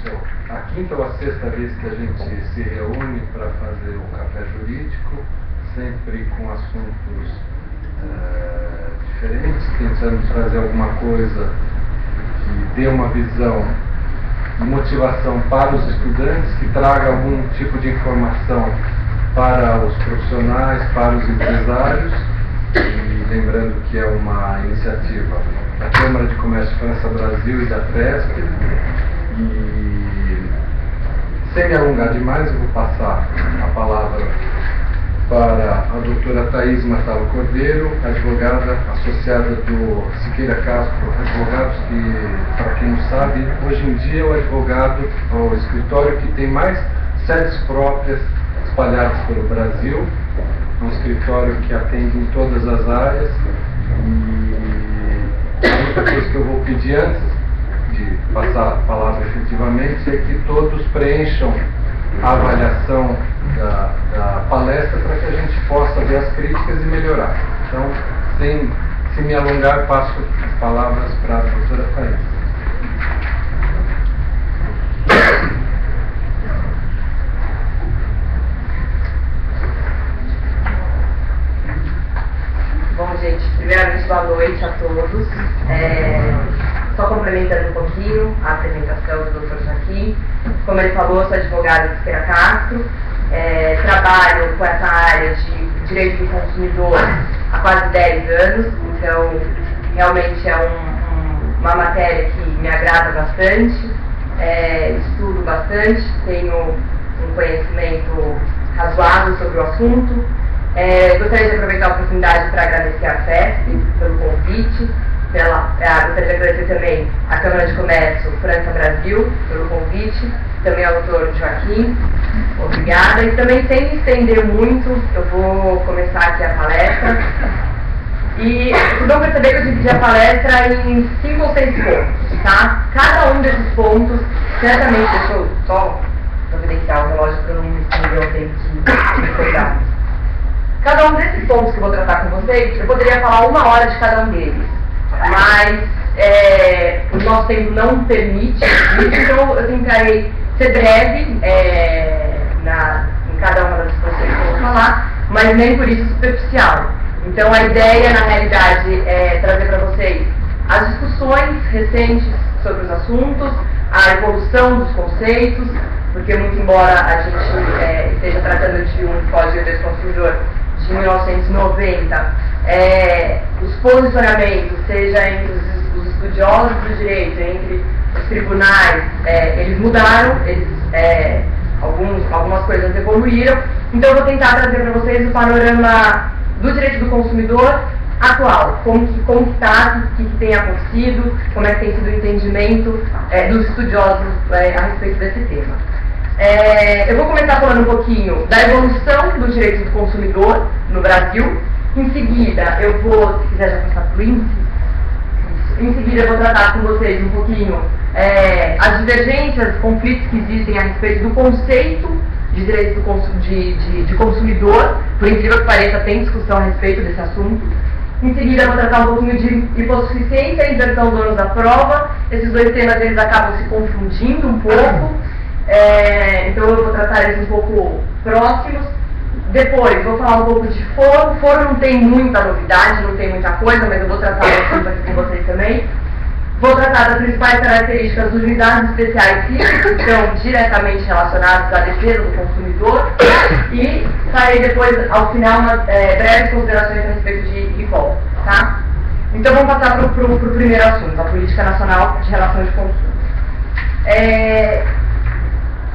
Então, a quinta ou a sexta vez que a gente se reúne para fazer o café jurídico, sempre com assuntos diferentes, tentando trazer alguma coisa que dê uma visão de motivação para os estudantes, que traga algum tipo de informação para os profissionais, para os empresários, e lembrando que é uma iniciativa da Câmara de Comércio França Brasil e da FESP. E sem me alongar demais, eu vou passar a palavra para a doutora Thaís Matalo Cordeiro, advogada associada do Siqueira Castro Advogados, que, para quem não sabe, hoje em dia é o advogado, o escritório que tem mais sedes próprias espalhadas pelo Brasil, um escritório que atende em todas as áreas. E a única coisa que eu vou pedir antes de passar a palavra efetivamente é que todos preencham a avaliação da palestra para que a gente possa ver as críticas e melhorar. Então, sem me alongar, passo as palavras para a doutora Thaís. Bom, gente, primeiramente, boa noite a todos. Só complementando um pouquinho a apresentação do Dr. Joaquim. Como ele falou, eu sou advogada de Siqueira Castro, trabalho com essa área de direito do consumidor há quase 10 anos, então realmente é uma matéria que me agrada bastante, estudo bastante, tenho um conhecimento razoável sobre o assunto. Gostaria de aproveitar a oportunidade para agradecer a FESP pelo convite, gostaria de agradecer também à Câmara de Comércio França Brasil pelo convite, também ao Dr. Joaquim, obrigada. E também, sem me estender muito, eu vou começar aqui a palestra. E vocês vão perceber que eu dividi a palestra em 5 ou 6 pontos, tá? Cada um desses pontos, certamente, deixa eu só providenciar o relógio para eu não me estender o tempo de recordar. Cada um desses pontos que eu vou tratar com vocês, eu poderia falar 1 hora de cada um deles, mas o nosso tempo não permite isso, então eu tentarei ser breve em cada uma das coisas que eu vou falar, mas nem por isso superficial. Então a ideia, na realidade, é trazer para vocês as discussões recentes sobre os assuntos, a evolução dos conceitos, porque muito embora a gente esteja tratando de um Código de Consumidor de 1990, os posicionamentos, seja entre os estudiosos do direito, entre os tribunais, eles mudaram, algumas coisas evoluíram. Então eu vou tentar trazer para vocês o panorama do direito do consumidor atual, como que está, o que tem acontecido, como é que tem sido o entendimento dos estudiosos a respeito desse tema. Eu vou começar falando um pouquinho da evolução do direito do consumidor no Brasil. Em seguida, eu vou, se quiser já passar para o índice, em seguida eu vou tratar com vocês um pouquinho as divergências, os conflitos que existem a respeito do conceito de direito de consumidor. Por incrível que pareça, tem discussão a respeito desse assunto. Em seguida, eu vou tratar um pouquinho de hipossuficiência e inversão do ônus da prova. Esses dois temas eles acabam se confundindo um pouco. Então eu vou tratar eles um pouco próximos. Depois vou falar um pouco de foro. Foro não tem muita novidade, não tem muita coisa, mas eu vou tratar o assunto aqui com vocês também. Vou tratar das principais características dos juizados especiais cíveis, que estão diretamente relacionados à defesa do consumidor, e farei depois, ao final, umas breves considerações a respeito de recall, tá? Então vamos passar para o primeiro assunto, a Política Nacional de Relações de Consumo.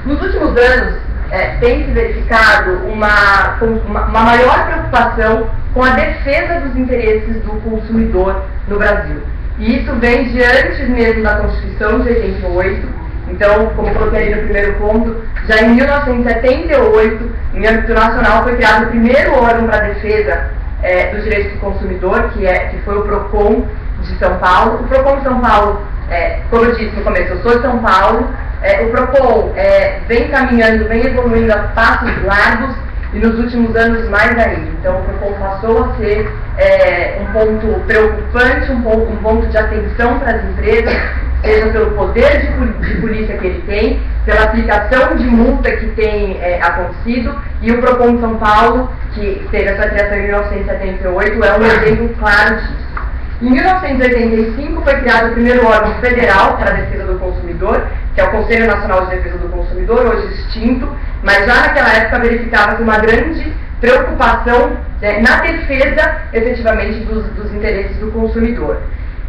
Nos últimos anos, tem se verificado uma maior preocupação com a defesa dos interesses do consumidor no Brasil. E isso vem de antes mesmo da Constituição de 88. Então, como coloquei ali no primeiro ponto, já em 1978, em âmbito nacional, foi criado o primeiro órgão para a defesa dos direitos do consumidor, que foi o PROCON de São Paulo. O PROCON de São Paulo, como eu disse no começo, eu sou de São Paulo. O PROCON vem caminhando, vem evoluindo a passos largos, e nos últimos anos mais ainda. Então o PROCON passou a ser um ponto preocupante, um ponto de atenção para as empresas, seja pelo poder de polícia que ele tem, pela aplicação de multa que tem acontecido, e o PROCON de São Paulo, que teve a sua criação em 1978, é um exemplo claro disso. Em 1985 foi criado o primeiro órgão federal para a defesa do consumidor, que é o Conselho Nacional de Defesa do Consumidor, hoje extinto, mas já naquela época verificava-se uma grande preocupação na defesa, efetivamente, dos interesses do consumidor.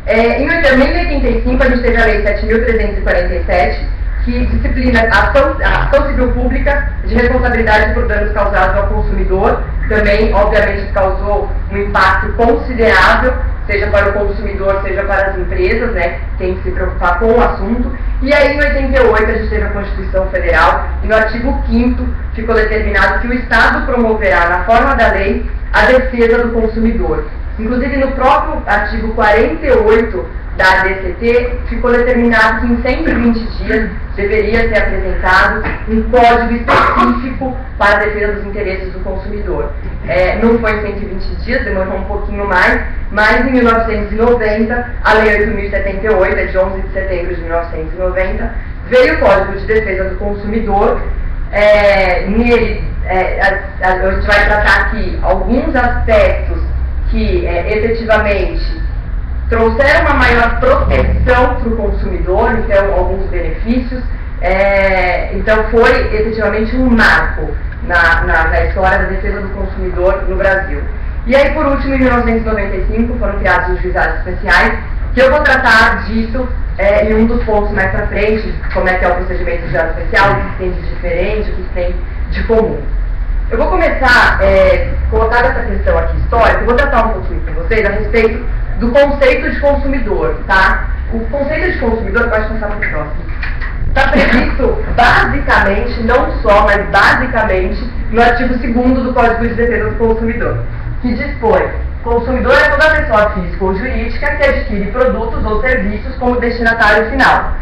Em 1985 a gente teve a Lei 7.347, que disciplina a ação civil pública de responsabilidade por danos causados ao consumidor. Também, obviamente, causou um impacto considerável, seja para o consumidor, seja para as empresas, né, que tem que se preocupar com o assunto. E aí, em 88, a gente teve a Constituição Federal, e no artigo 5º ficou determinado que o Estado promoverá, na forma da lei, a defesa do consumidor. Inclusive, no próprio artigo 48 da ADCT, ficou determinado que em 120 dias deveria ser apresentado um código específico para a defesa dos interesses do consumidor. Não foi em 120 dias, demorou um pouquinho mais, mas em 1990, a Lei 8.078, é de 11 de setembro de 1990, veio o Código de Defesa do Consumidor. Nele, a gente vai tratar aqui alguns aspectos que efetivamente trouxeram uma maior proteção para o consumidor, então alguns benefícios. Então foi efetivamente um marco na história da defesa do consumidor no Brasil. E aí, por último, em 1995 foram criados os juizados especiais, que eu vou tratar disso em um dos pontos mais para frente, como é que é o procedimento de juizado especial, o que tem de diferente, o que tem de comum. Eu vou começar, colocada essa questão aqui histórica, eu vou tratar um pouquinho com vocês a respeito do conceito de consumidor, tá? O conceito de consumidor, pode passar para o próximo, está previsto basicamente, não só, mas basicamente, no artigo 2º do Código de Defesa do Consumidor, que dispõe: consumidor é toda pessoa física ou jurídica que adquire produtos ou serviços como destinatário final.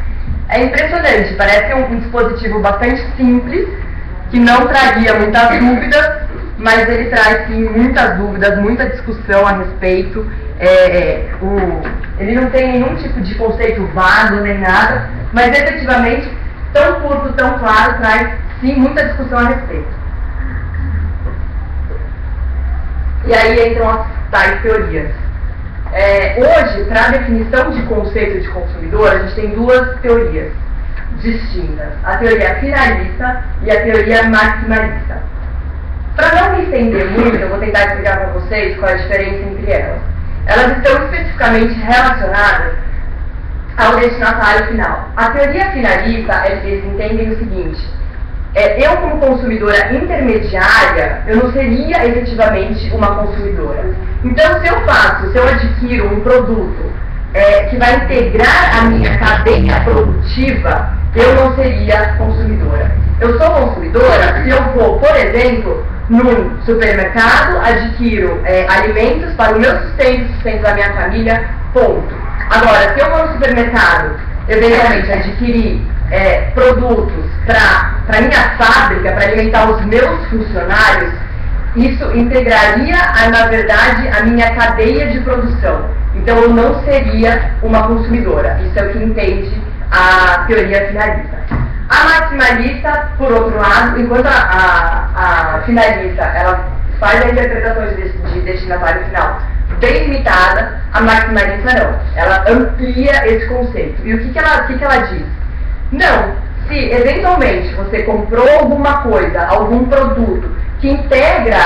É impressionante, parece um dispositivo bastante simples, que não traria muitas dúvidas, mas ele traz sim muitas dúvidas, muita discussão a respeito. Ele não tem nenhum tipo de conceito vago nem nada, mas efetivamente, tão curto, tão claro, traz sim muita discussão a respeito. E aí entram as tais teorias. Hoje, para a definição de conceito de consumidor, a gente tem duas teorias distintas: a teoria finalista e a teoria maximalista. Para não me estender muito, eu vou tentar explicar para vocês qual é a diferença entre elas. Elas estão especificamente relacionadas ao destinatário final. A teoria finalista, eles entendem o seguinte: eu como consumidora intermediária, eu não seria efetivamente uma consumidora. Então, se eu adquiro um produto que vai integrar a minha cadeia produtiva, eu não seria consumidora. Eu sou consumidora se eu vou, por exemplo, num supermercado, adquiro alimentos para o meu sustento da minha família, ponto. Agora, se eu vou no supermercado, eventualmente adquirir produtos para minha fábrica, para alimentar os meus funcionários, isso integraria, na verdade, a minha cadeia de produção. Então, eu não seria uma consumidora. Isso é o que entende a teoria finalista. A maximalista, por outro lado, enquanto a finalista ela faz a interpretação de destinatário final bem limitada, a maximalista não. Ela amplia esse conceito. E o que ela diz? Não, se eventualmente você comprou alguma coisa, algum produto que integra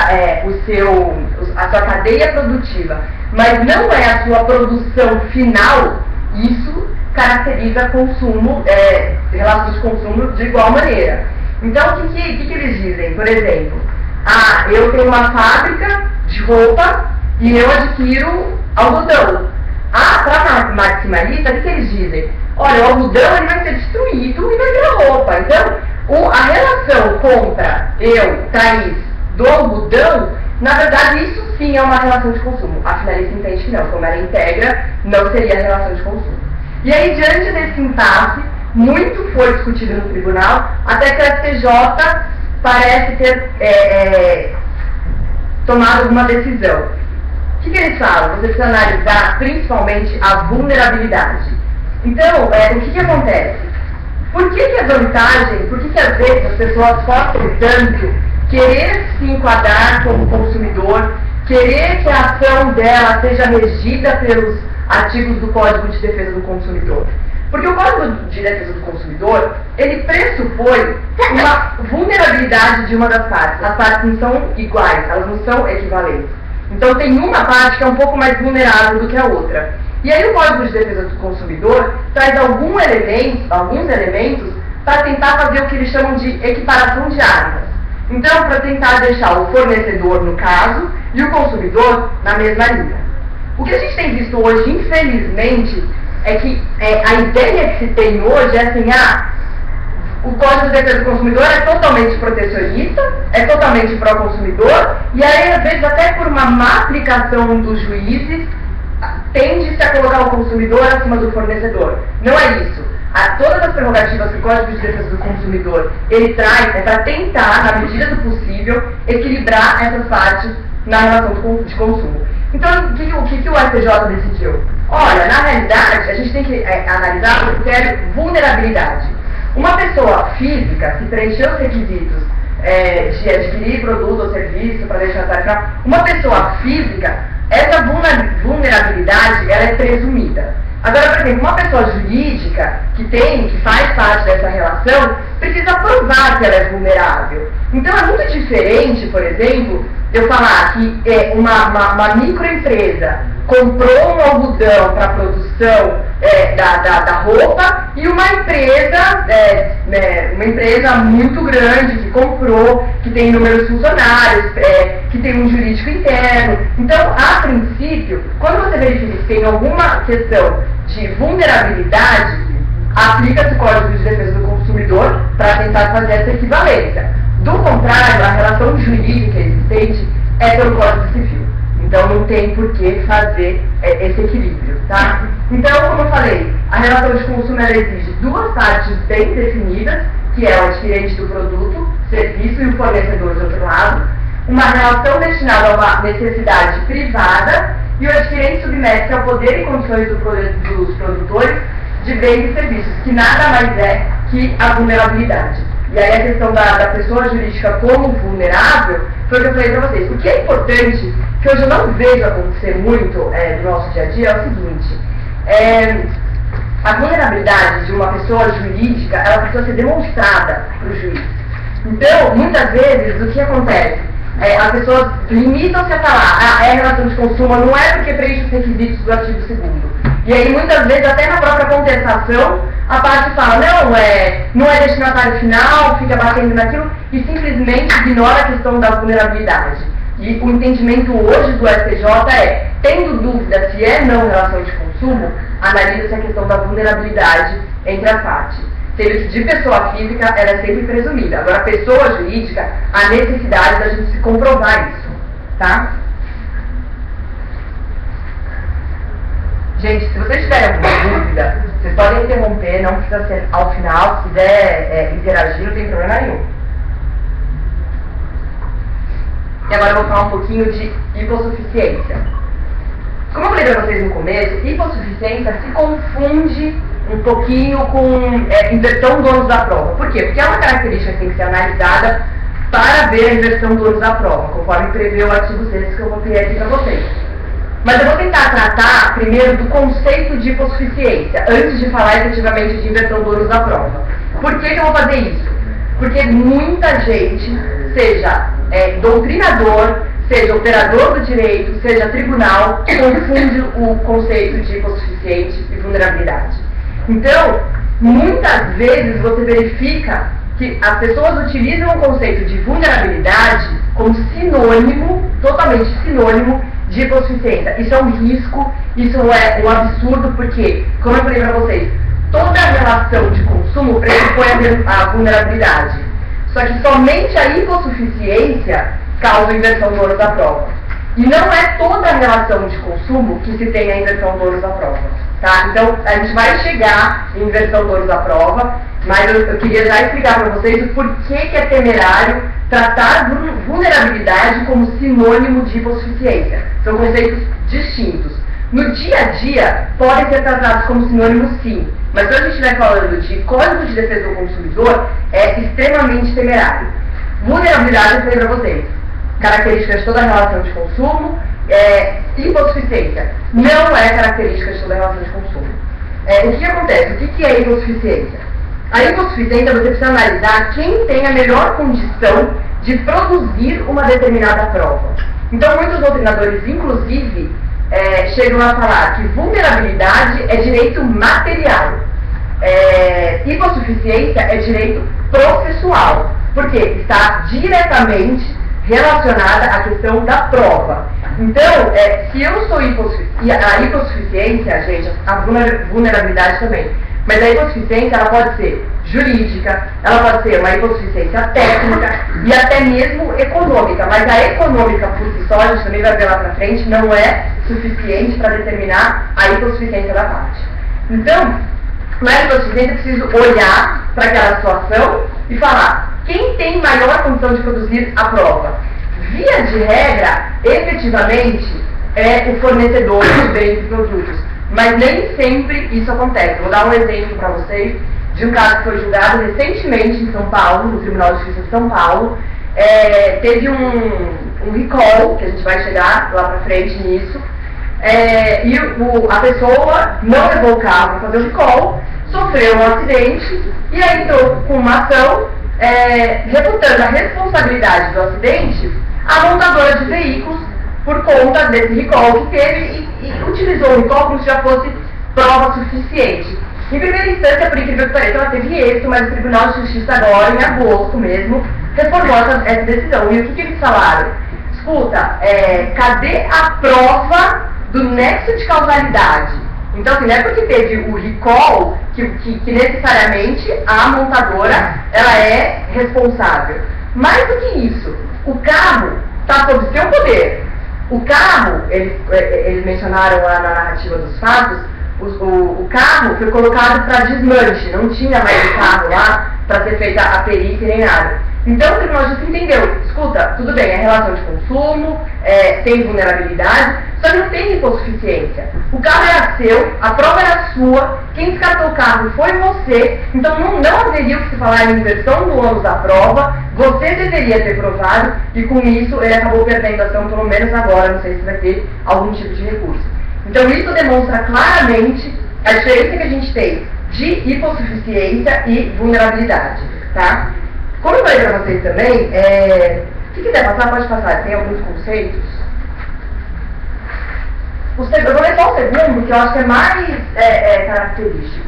a sua cadeia produtiva, mas não é a sua produção final, isso caracteriza consumo, relações de consumo de igual maneira. Então, o que eles dizem? Por exemplo, eu tenho uma fábrica de roupa e eu adquiro algodão. Para maximalista, o que eles dizem? Olha, o algodão ele vai ser destruído e vai virar roupa. Então, a relação contra eu, Thaís, do algodão, na verdade, isso sim é uma relação de consumo. A finalista entende que não, como ela integra, não seria relação de consumo. E aí, diante desse impasse, muito foi discutido no tribunal, até que a STJ parece ter tomado alguma decisão. O que eles falam? Você precisa analisar principalmente a vulnerabilidade. Então, o que acontece? Por que as vantagens, por que às vezes as pessoas sofrem tanto querer se enquadrar como consumidor, querer que a ação dela seja regida pelos artigos do Código de Defesa do Consumidor? Porque o Código de Defesa do Consumidor, ele pressupõe uma vulnerabilidade de uma das partes. As partes não são iguais, elas não são equivalentes. Então tem uma parte que é um pouco mais vulnerável do que a outra. E aí o Código de Defesa do Consumidor traz alguns elementos para tentar fazer o que eles chamam de equiparação de armas. Então, para tentar deixar o fornecedor, no caso, e o consumidor na mesma linha. O que a gente tem visto hoje, infelizmente, é que a ideia que se tem hoje é assim, o Código de Defesa do Consumidor é totalmente protecionista, é totalmente pró-consumidor, e aí, às vezes, até por uma má aplicação dos juízes, tende-se a colocar o consumidor acima do fornecedor. Não é isso. Todas as prerrogativas que o Código de Defesa do Consumidor ele traz é para tentar, na medida do possível, equilibrar essas partes na relação de consumo. Então, o que o STJ decidiu? Olha, na realidade, a gente tem que analisar o critério vulnerabilidade. Uma pessoa física, se preencher os requisitos de adquirir produto ou serviço para deixar tarifa, uma pessoa física, essa vulnerabilidade ela é presumida. Agora, por exemplo, uma pessoa jurídica que faz parte dessa relação, precisa provar que ela é vulnerável. Então é muito diferente, por exemplo, eu falar que uma microempresa comprou um algodão para a produção da roupa e uma empresa muito grande que comprou, que tem inúmeros funcionários, que tem um jurídico interno. Então, a princípio, quando você verifica que tem alguma questão de vulnerabilidade, aplica-se o Código de Defesa do Consumidor para tentar fazer essa equivalência. Do contrário, a relação jurídica existente é pelo Código Civil. Então não tem por que fazer esse equilíbrio, tá? Então, como eu falei, a relação de consumo ela exige duas partes bem definidas, que é o adquirente do produto, serviço e o fornecedor do outro lado, uma relação destinada a uma necessidade privada e o adquirente submete-se ao poder e condições dos produtores de bens e serviços, que nada mais é que a vulnerabilidade. E aí a questão da pessoa jurídica como vulnerável, foi o que eu falei para vocês. O que é importante, que hoje eu não vejo acontecer muito no nosso dia a dia, é o seguinte, a vulnerabilidade de uma pessoa jurídica, ela precisa ser demonstrada para o juiz. Então, muitas vezes, o que acontece? As pessoas limitam-se a falar, é relação de consumo, não é porque preenche os requisitos do artigo 2º. E aí, muitas vezes, até na própria contestação, a parte fala, não é destinatário final, fica batendo naquilo, e simplesmente ignora a questão da vulnerabilidade. E o entendimento hoje do STJ é, tendo dúvida se é não relação de consumo, analisa-se a questão da vulnerabilidade entre as partes. Sendo que de pessoa física, ela é sempre presumida. Agora, pessoa jurídica, a necessidade da gente se comprovar isso, tá? Gente, se vocês tiverem alguma dúvida, vocês podem interromper, não precisa ser ao final, se quiser interagir, não tem problema nenhum. E agora eu vou falar um pouquinho de hipossuficiência. Como eu falei para vocês no começo, hipossuficiência se confunde um pouquinho com inversão do ônus da prova. Por quê? Porque é uma característica que tem que ser analisada para ver a inversão do ônus da prova, conforme prevê o artigo 6 que eu vou ter aqui para vocês. Mas eu vou tentar tratar primeiro do conceito de hipossuficiência, antes de falar efetivamente de inversão do ônus da prova. Por que eu vou fazer isso? Porque muita gente, seja doutrinador, seja operador do direito, seja tribunal, confunde o conceito de hipossuficiente e vulnerabilidade. Então, muitas vezes você verifica que as pessoas utilizam o conceito de vulnerabilidade como sinônimo, totalmente sinônimo, de hipossuficiência. Isso é um risco, isso é um absurdo, porque, como eu falei para vocês, toda relação de consumo pressupõe a vulnerabilidade. Só que somente a hipossuficiência causa a inversão do ônus da prova. E não é toda a relação de consumo que se tem a inversão do ônus da prova. Tá? Então, a gente vai chegar em inversão do ônus da prova, mas eu queria já explicar para vocês o porquê que é temerário tratar vulnerabilidade como sinônimo de hipossuficiência. São conceitos distintos. No dia a dia, podem ser tratados como sinônimos sim, mas quando a gente estiver falando de Código de Defesa do Consumidor, é extremamente temerário. Vulnerabilidade, eu falei para vocês, características de toda a relação de consumo, hipossuficiência, não é característica de toda a relação de consumo. O que acontece? O que é hipossuficiência? A hipossuficiência, você precisa analisar quem tem a melhor condição de produzir uma determinada prova. Então, muitos doutrinadores, inclusive, chegam a falar que vulnerabilidade é direito material, hipossuficiência é direito processual, porque está diretamente relacionada à questão da prova. Então, se eu sou a hipossuficiência, gente, a vulnerabilidade também, mas a hipossuficiência ela pode ser jurídica, ela pode ser uma hipossuficiência técnica e até mesmo econômica, mas a econômica por si só, a gente também vai ver lá pra frente, não é suficiente para determinar a hipossuficiência da parte. Então, na hipossuficiência eu preciso olhar para aquela situação e falar quem tem maior condição de produzir a prova. Via de regra, efetivamente, é o fornecedor dos bens e produtos, mas nem sempre isso acontece. Vou dar um exemplo para vocês de um caso que foi julgado recentemente em São Paulo, no Tribunal de Justiça de São Paulo. Teve um recall, que a gente vai chegar lá para frente nisso, e a pessoa não levou o carro para fazer o recall, sofreu um acidente e aí entrou com uma ação reputando a responsabilidade do acidente à montadora de veículos por conta desse recall que teve e utilizou o recall como se já fosse prova suficiente. Em primeira instância, por incrível que pareça, ela teve êxito, mas o Tribunal de Justiça agora, em agosto mesmo, reformou essa decisão. E o que eles falaram? Escuta, cadê a prova do nexo de causalidade? Então, assim, não é porque teve o recall que necessariamente a montadora ela é responsável. Mais do que isso, o carro está sob seu poder. O carro, eles mencionaram lá na narrativa dos fatos, o carro foi colocado para desmanche, não tinha mais o carro lá para ser feita a perícia nem nada. Então o Tribunal de Justiça entendeu, escuta, tudo bem, é relação de consumo, tem vulnerabilidade, só que não tem hipossuficiência. O carro era seu, a prova era sua, quem descartou o carro foi você, então não haveria o que se falar em inversão do ônus da prova, você deveria ter provado, e com isso ele acabou perdendo a ação, pelo menos agora, não sei se vai ter algum tipo de recurso. Então isso demonstra claramente a diferença que a gente tem de hipossuficiência e vulnerabilidade, tá? Como eu falei para vocês também, se quiser passar, pode passar, tem alguns conceitos. Eu vou ler só o segundo, que eu acho que é mais característico.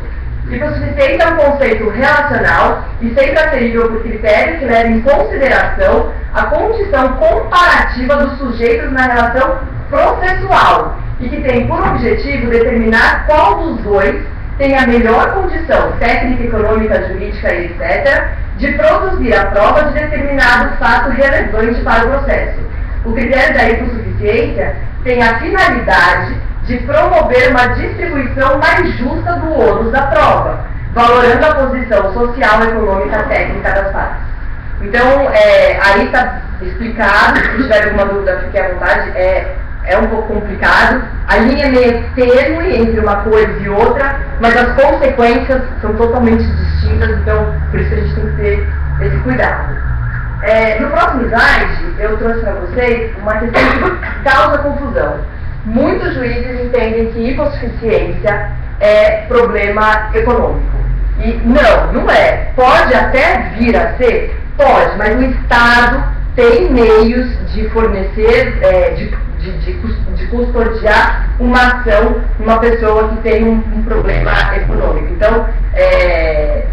Hipossuficiência é um conceito relacional e sempre aferível por critérios que levam em consideração a condição comparativa dos sujeitos na relação processual e que tem por objetivo determinar qual dos dois tem a melhor condição técnica, econômica, jurídica e etc. de produzir a prova de determinado fato relevante para o processo. O critério da hipossuficiência tem a finalidade de promover uma distribuição mais justa do ônus da prova, valorando a posição social, econômica, técnica das partes. Então, aí está explicado, se tiver alguma dúvida, fique à vontade, é um pouco complicado, a linha é meio tênue entre uma coisa e outra, mas as consequências são totalmente distintas, então por isso a gente tem que ter esse cuidado. No próximo slide, eu trouxe para vocês uma questão que causa confusão. Muitos juízes entendem que hipossuficiência é problema econômico. E não é. Pode até vir a ser? Pode, mas o Estado tem meios de fornecer, de custodiar uma ação numa pessoa que tem um problema econômico. Então,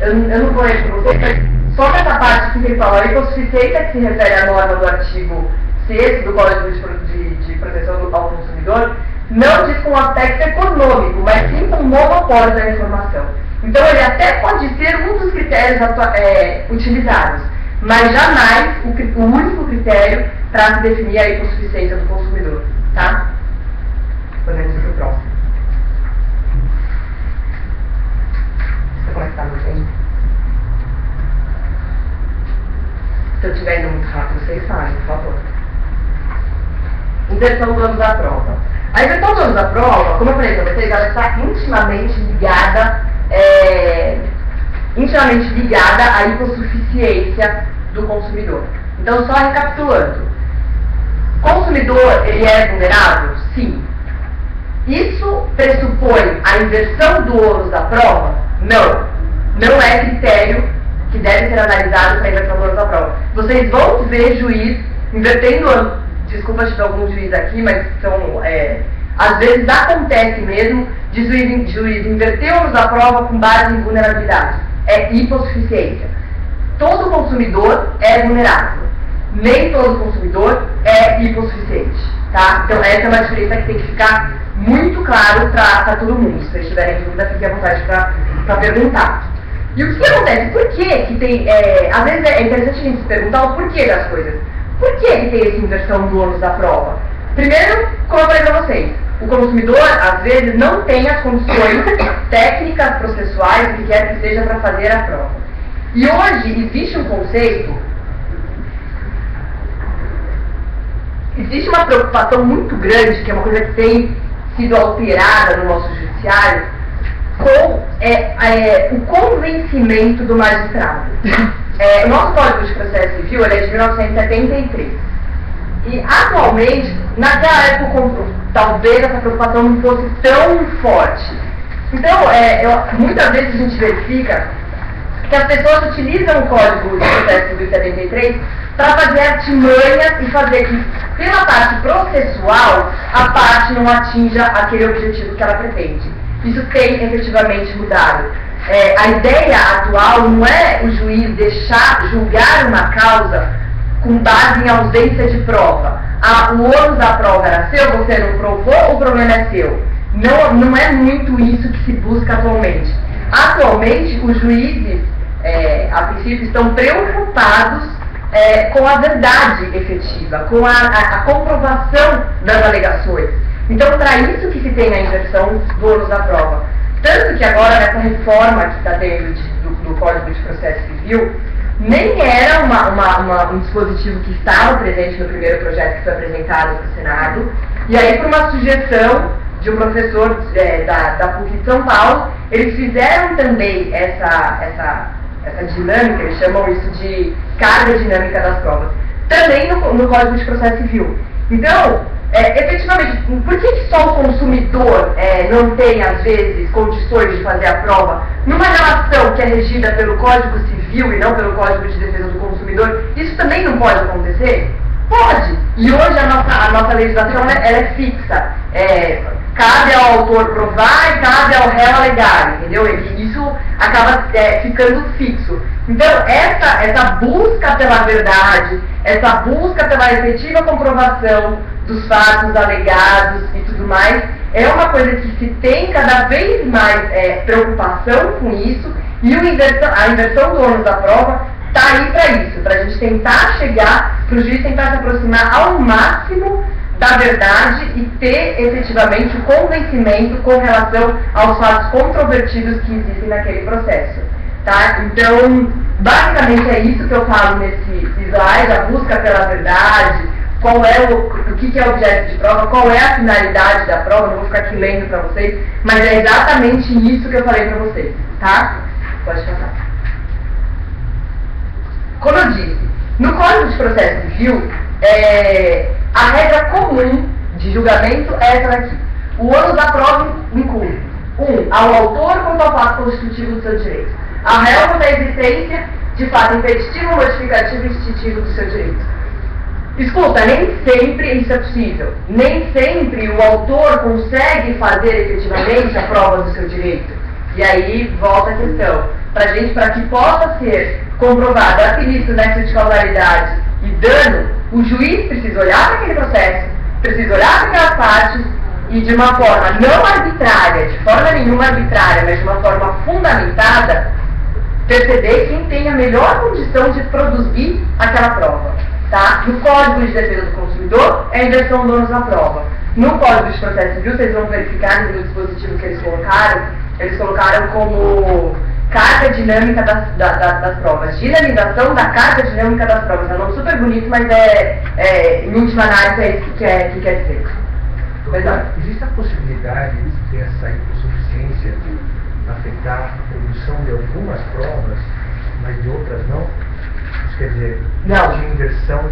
eu não vou ler para vocês, mas só nessa parte que ele falou, a hipossuficiência, que se refere à norma do artigo 6º do Código de Proteção ao Consumidor, não diz com um aspecto econômico, mas sim com o monopólio da informação. Então, ele até pode ser um dos critérios utilizados, mas jamais o único critério para se definir a hipossuficiência do consumidor, tá? Podemos ir para o próximo. Como é que está no tempo? Se eu estiver indo muito rápido, vocês sabem, por favor. Inversão do ônus da prova. A inversão do ônus da prova, como eu falei para vocês, ela está intimamente ligada à hipossuficiência do consumidor. Então, só recapitulando. O consumidor, ele é vulnerável? Sim. Isso pressupõe a inversão do ônus da prova? Não. Não é critério que deve ser analisado para a inversão do ônus da prova. Vocês vão ver juiz invertendo o ônus. Desculpa se tiver algum juiz aqui, mas às vezes acontece mesmo de juiz inverter o ônus da prova com base em vulnerabilidade. É hipossuficiência. Todo consumidor é vulnerável. Nem todo consumidor é hipossuficiente. Tá? Então essa é uma diferença que tem que ficar muito claro para todo mundo. Se vocês tiverem dúvida, fiquem à vontade para perguntar. E o que acontece? Por que tem... às vezes é interessante a gente se perguntar o porquê das coisas. Por que tem essa inversão do ônus da prova? Primeiro, como eu falei para vocês, o consumidor, às vezes, não tem as condições técnicas, processuais, que quer que seja para fazer a prova. E hoje existe um conceito, existe uma preocupação muito grande, que é uma coisa que tem sido alterada no nosso judiciário, com o convencimento do magistrado. O nosso Código de Processo Civil ele é de 1973. E atualmente, naquela época, talvez essa preocupação não fosse tão forte. Então, muitas vezes a gente verifica que as pessoas utilizam o Código de Processo Civil 73 para fazer artimanhas e fazer que, pela parte processual, a parte não atinja aquele objetivo que ela pretende. Isso tem efetivamente mudado. A ideia atual não é o juiz julgar uma causa com base em ausência de prova. O ônus da prova era seu, você não provou, o problema é seu. Não é muito isso que se busca atualmente. Atualmente, os juízes, a princípio, estão preocupados com a verdade efetiva, com a comprovação das alegações. Então, para isso que se tem a inversão do ônus da prova. Tanto que agora, nessa reforma que está tendo do Código de Processo Civil, nem era um dispositivo que estava presente no primeiro projeto que foi apresentado para o Senado, e aí, por uma sugestão de um professor da PUC de São Paulo, eles fizeram também essa dinâmica, eles chamam isso de carga dinâmica das provas, também no Código de Processo Civil. Então, efetivamente, por que só o consumidor não tem, às vezes, condições de fazer a prova numa relação que é regida pelo Código Civil e não pelo Código de Defesa do Consumidor? Isso também não pode acontecer? Pode! E hoje a nossa legislação ela é fixa. Cabe ao autor provar e cabe ao réu alegar, entendeu? E isso acaba ficando fixo. Então, essa busca pela verdade, essa busca pela efetiva comprovação dos fatos alegados e tudo mais, é uma coisa que se tem cada vez mais preocupação com isso, e a inversão do ônus da prova está aí para isso, para a gente tentar chegar, para o juiz tentar se aproximar ao máximo da verdade e ter efetivamente o convencimento com relação aos fatos controvertidos que existem naquele processo. Tá? Então, basicamente é isso que eu falo nesse slide, a busca pela verdade, qual é o que é objeto de prova, qual é a finalidade da prova, não vou ficar aqui lendo para vocês, mas é exatamente isso que eu falei para vocês, tá? Pode passar. Como eu disse, no Código de Processo Civil, a regra comum de julgamento é essa daqui. O ônus da prova inclui 1. Ao autor quanto ao fato constitutivo do seu direito. A réu quanto à existência de fato impeditivo, modificativo e instintivo do seu direito. Escuta, nem sempre isso é possível. Nem sempre o autor consegue fazer efetivamente a prova do seu direito. E aí volta a questão. Para que possa ser comprovado a sinistro, nexo de causalidade e dano, o juiz precisa olhar para aquele processo, precisa olhar para aquelas partes e de uma forma não arbitrária, de forma nenhuma arbitrária, mas de uma forma fundamentada, perceber quem tem a melhor condição de produzir aquela prova. Tá? No Código de Defesa do Consumidor, é a inversão do ônus da prova. No Código de Processo Civil, vocês vão verificar no dispositivo que eles colocaram como carga dinâmica das provas. Dinamização da carga dinâmica das provas. É um nome super bonito, mas em última análise é isso que quer dizer. Existe a possibilidade dessa hipossuficiência afetar a produção de algumas provas, mas de outras não? Isso quer dizer, não. De inversão?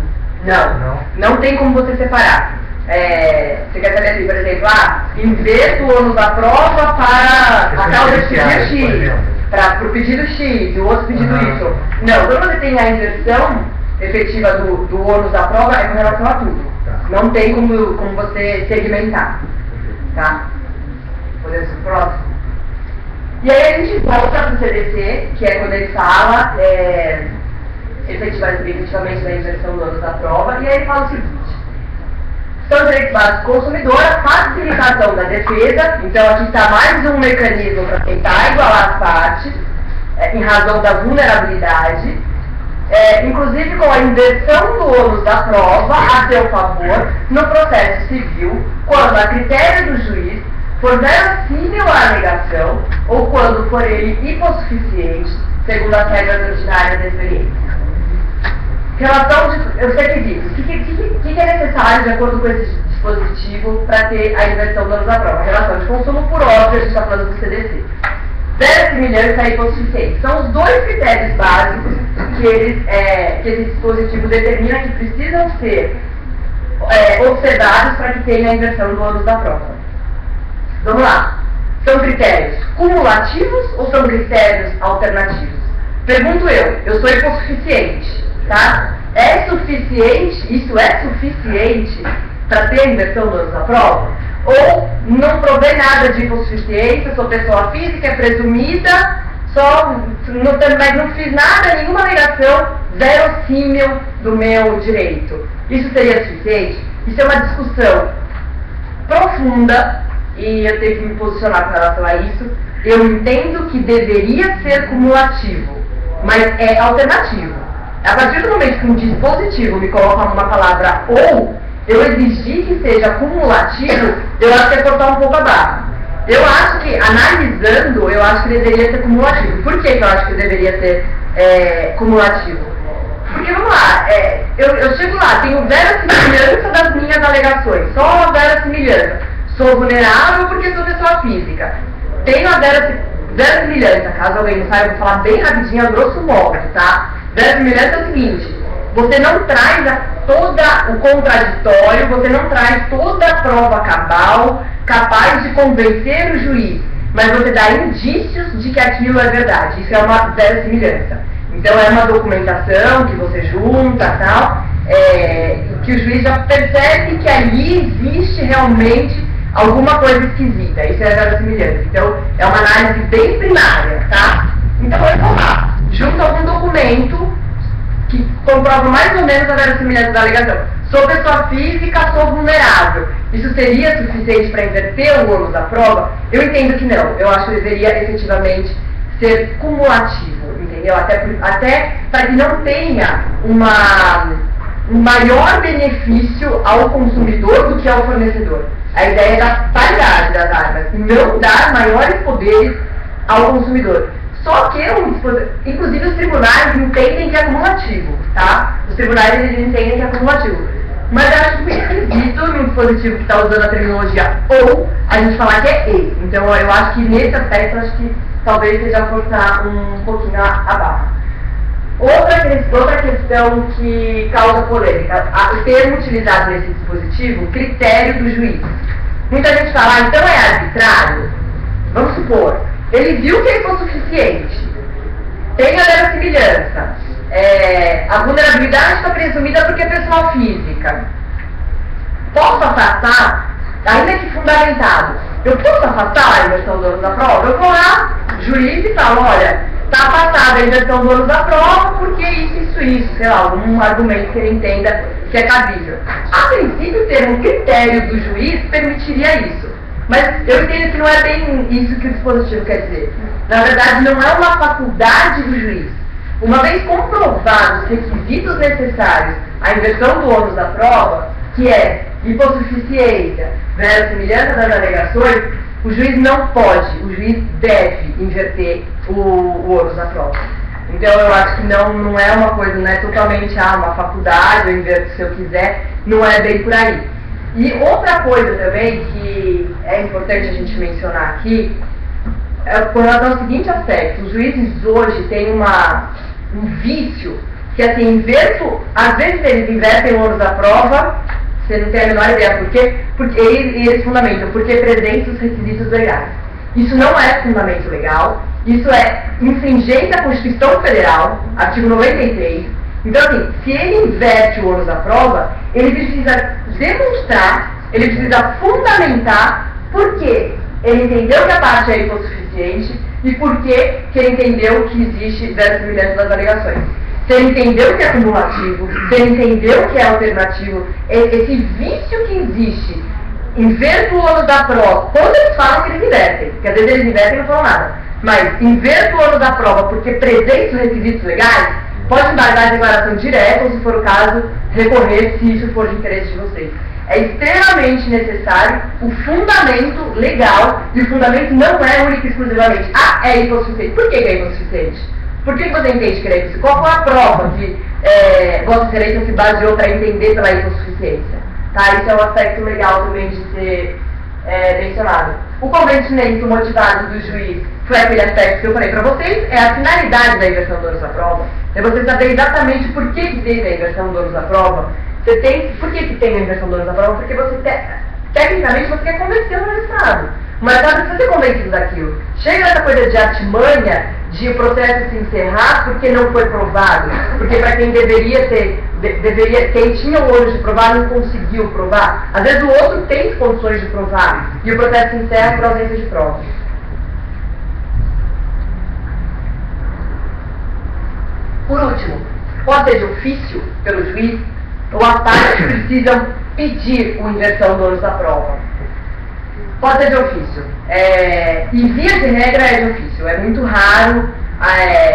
Não tem como você separar. Você quer saber assim, por exemplo, inverto o ônus da prova para a causa de pedido X, para o pedido X, o outro pedido Y. Não, quando você tem a inversão efetiva do ônus da prova, é com relação a tudo. Não tem como você segmentar. Tá? Podemos ir pro próximo? E aí a gente volta para o CDC, que é quando ele fala efetivamente da inversão do ônus da prova, e aí ele fala o seguinte: são direitos básicos do consumidor, a facilitação da defesa. Então aqui está mais um mecanismo para tentar igualar as partes, em razão da vulnerabilidade, inclusive com a inversão do ônus da prova a seu favor no processo civil, quando a critério do juiz for verossímil a alegação ou quando for ele hipossuficiente, segundo as regras ordinárias da experiência. Relação de, eu sei que diz, o que é necessário de acordo com esse dispositivo para ter a inversão do ônus da prova? Relação de consumo, por óbvio, a gente está falando do CDC. Verossimilhança e hipossuficiência. São os dois critérios básicos que esse dispositivo determina que precisam ser observados para que tenha a inversão do ônus da prova. Vamos lá. São critérios cumulativos ou são critérios alternativos? Pergunto eu sou hipossuficiente, tá? É suficiente, isso é suficiente para ter a inversão do ônus da prova? Ou não provei nada de hipossuficiência, sou pessoa física, é presumida, mas não fiz nada, nenhuma alegação verossímil do meu direito. Isso seria suficiente? Isso é uma discussão profunda e eu tenho que me posicionar com relação a isso. Eu entendo que deveria ser cumulativo, mas é alternativo. A partir do momento que um dispositivo me coloca uma palavra ou, eu exigir que seja cumulativo, eu acho que é cortar um pouco a barra. Eu acho que, analisando, eu acho que deveria ser cumulativo. Por que eu acho que deveria ser cumulativo? Porque, vamos lá, eu chego lá, tenho verossimilhança das minhas alegações, só a verossimilhança. Sou vulnerável porque sou pessoa física. Tenho a verossimilhança, caso alguém não saiba, eu vou falar bem rapidinho, a grosso modo, tá? Verossimilhança é o seguinte: você não traz todo o contraditório, você não traz toda a prova cabal, capaz de convencer o juiz, mas você dá indícios de que aquilo é verdade. Isso é uma verossimilhança. Então é uma documentação que você junta, tal, que o juiz já percebe que ali existe realmente alguma coisa esquisita. Isso é verossimilhança. Então é uma análise bem primária, tá? Então eu vou lá, junto algum documento que comprova mais ou menos a verossimilhança da alegação. Sou pessoa física, sou vulnerável. Isso seria suficiente para inverter o ônus da prova? Eu entendo que não. Eu acho que deveria efetivamente ser cumulativo, entendeu? Até para que não tenha um maior benefício ao consumidor do que ao fornecedor. A ideia é da paridade das armas, não dar maiores poderes ao consumidor. Só que, inclusive, os tribunais entendem que é acumulativo, tá? Os tribunais eles entendem que é acumulativo. Mas eu acho que é esquisito num dispositivo que está usando a terminologia ou a gente falar que é e. Então, eu acho que nesse aspecto, acho que talvez seja forçar um pouquinho a barra. Outra questão que causa polêmica, o termo utilizado nesse dispositivo, critério do juiz. Muita gente fala, então é arbitrário? Vamos supor, ele viu que ele foi suficiente, tem a verossimilhança, a vulnerabilidade está presumida porque é pessoal física. Posso afastar, ainda que fundamentado, eu posso afastar a inversão do ônus da prova? Eu vou lá, juiz, e falo, olha, está afastada a inversão do ônus da prova porque isso, sei lá, algum argumento que ele entenda que é cabível. A princípio, ter um critério do juiz permitiria isso. Mas eu entendo que não é bem isso que o dispositivo quer dizer. Na verdade, não é uma faculdade do juiz. Uma vez comprovados os requisitos necessários à inversão do ônus da prova, que é hipossuficiência, verossimilhança das alegações, o juiz não pode, o juiz deve inverter o ônus da prova. Então eu acho que não é uma coisa, não é totalmente uma faculdade, eu inverto se eu quiser, não é bem por aí. E outra coisa também que é importante a gente mencionar aqui, é com relação ao seguinte aspecto: os juízes hoje têm um vício que, assim, às vezes eles invertem o ônus da prova, você não tem a menor ideia por quê, porque eles fundamentam, porque presentes os requisitos legais. Isso não é fundamento legal, isso é infringente à Constituição Federal, artigo 93. Então, assim, se ele inverte o ônus da prova, ele precisa demonstrar, ele precisa fundamentar por que ele entendeu que a parte é hipossuficiente e por que ele entendeu que existe verossimilhança das alegações. Se ele entendeu que é cumulativo, se ele entendeu que é alternativo, esse vício que existe, inverto o ônus da prova, quando eles falam que eles invertem, porque às vezes eles invertem e não falam nada, mas inverto o ônus da prova porque presente os requisitos legais, pode embargar a declaração direta ou, se for o caso, recorrer se isso for de interesse de vocês. É extremamente necessário o fundamento legal, e o fundamento não é único e exclusivamente é hipossuficiente. Por que é hipossuficiente? Por que você entende que ele é hipossuficiente? Qual foi a prova que Vossa Excelência se baseou para entender pela hipossuficiência? Tá? Isso é um aspecto legal também de ser mencionado. O convencimento motivado do juiz foi aquele aspecto que eu falei para vocês, é a finalidade da inversão do ônus da prova. É você saber exatamente por que teve a inversão do ônus da prova. Por que tem a inversão do ônus da prova? Porque tecnicamente você quer convencer o magistrado. O magistrado precisa ser convencido daquilo. Chega nessa coisa de artimanha, de o processo se encerrar porque não foi provado. Porque para quem quem tinha o ônus de provar não conseguiu provar. Às vezes o outro tem condições de provar e o processo se encerra por ausência de prova. Por último, pode ser de ofício pelo juiz, ou as partes precisam pedir a inversão do ônus da prova. Pode ser de ofício. E via de regra é de ofício. É muito raro,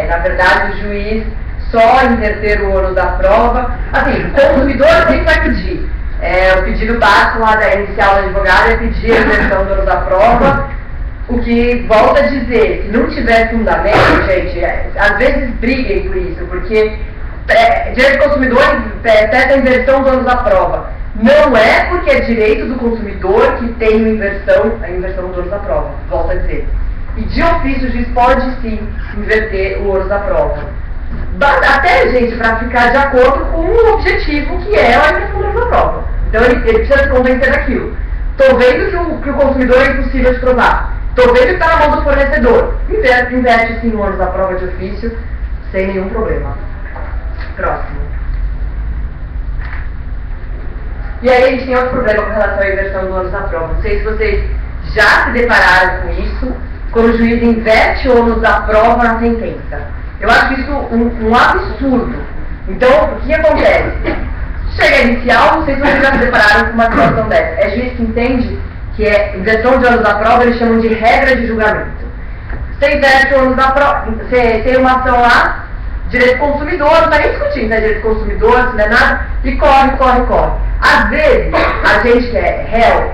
na verdade, o juiz só inverter o ônus da prova. Assim, o consumidor sempre vai pedir. O pedido básico lá da inicial do advogado é pedir a inversão do ônus da prova. O que, volta a dizer, se não tiver fundamento, gente, às vezes briguem por isso, porque direito do consumidor pede a inversão do ônus da prova. Não é porque é direito do consumidor que tem a inversão do ônus da prova, volto a dizer. E de ofício o juiz pode sim inverter o ônus da prova. Até, gente, para ficar de acordo com o objetivo que é a inversão do ônus da prova. Então ele precisa se convencer daquilo. Estou vendo que o consumidor é impossível de provar. Estou vendo que está na mão do fornecedor. Inverte sim o ônus da prova de ofício, sem nenhum problema. Próximo. E aí a gente tem outro problema com relação à inversão do ônus da prova. Não sei se vocês já se depararam com isso, quando o juiz inverte o ônus da prova na sentença. Eu acho isso um absurdo. Então, o que acontece? Chega a inicial, não sei se vocês já se depararam com uma situação dessa. É juiz que entende que inversão de ônus da prova, eles chamam de regra de julgamento. Você inverte o ônus da prova, você tem uma ação lá, direito consumidor, não está nem discutindo se é direito consumidor, se não é nada, e corre. Às vezes, a gente que é réu,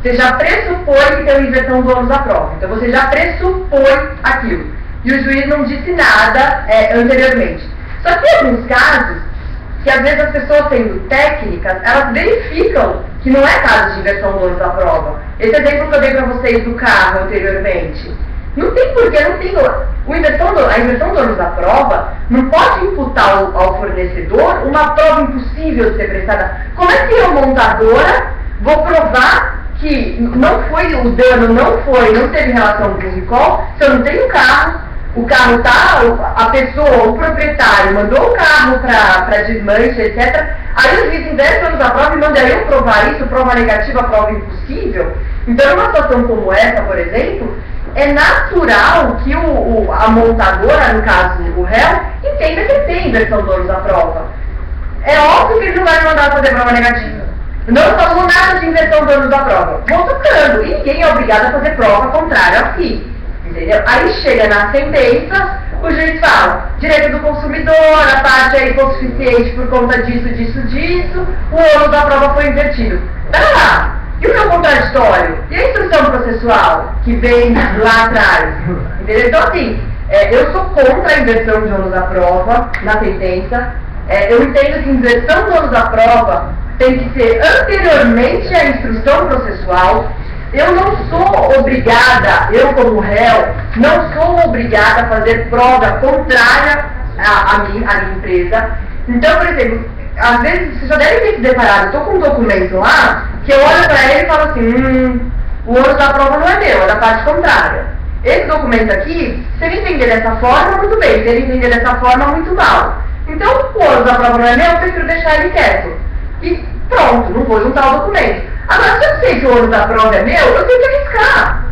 você já pressupõe que tem uma inversão do ônus da prova. Então você já pressupõe aquilo. E o juiz não disse nada anteriormente. Só que tem alguns casos que às vezes as pessoas sendo técnicas, elas verificam que não é caso de inversão do ônus da prova. Esse exemplo que eu dei para vocês do carro anteriormente. Não tem porquê, não tem. A inversão do ônus da prova não pode imputar ao fornecedor uma prova impossível de ser prestada. Como é que eu, montadora, vou provar que não teve relação com o recall, se eu não tenho carro tá, a pessoa, o proprietário, mandou o carro para desmanche, etc. Aí o juiz inverte o ônus da prova e manda eu provar isso, prova negativa, prova impossível. Então, numa situação como essa, por exemplo, é natural que a montadora, no caso o réu, entenda que ele tem inversão do ônus da prova. É óbvio que ele não vai mandar fazer prova negativa. Não falamos nada de inversão do ônus da prova. Vou tocando, e ninguém é obrigado a fazer prova contrária a si. Entendeu? Aí chega na sentença, o juiz fala, direito do consumidor, a parte é hipossuficiente por conta disso, o ônus da prova foi invertido. Pera lá! E o meu contraditório? E a instrução processual que vem lá atrás? Entendeu? Então, assim, eu sou contra a inversão de ônus da prova na sentença. Eu entendo que inversão do ônus da prova tem que ser anteriormente à instrução processual. Eu não sou obrigada, eu como réu, não sou obrigada a fazer prova contrária à minha empresa. Então, por exemplo, às vezes você já deve ter se deparado, eu estou com um documento lá, que eu olho para ele e falo assim, o ônus da prova não é meu, é da parte contrária. Esse documento aqui, se ele entender dessa forma, muito bem, se ele entender dessa forma, muito mal. Então, o ônus da prova não é meu, eu prefiro deixar ele quieto. E pronto, não vou juntar o documento. Agora, se eu sei que o ônus da prova é meu, eu tenho que arriscar.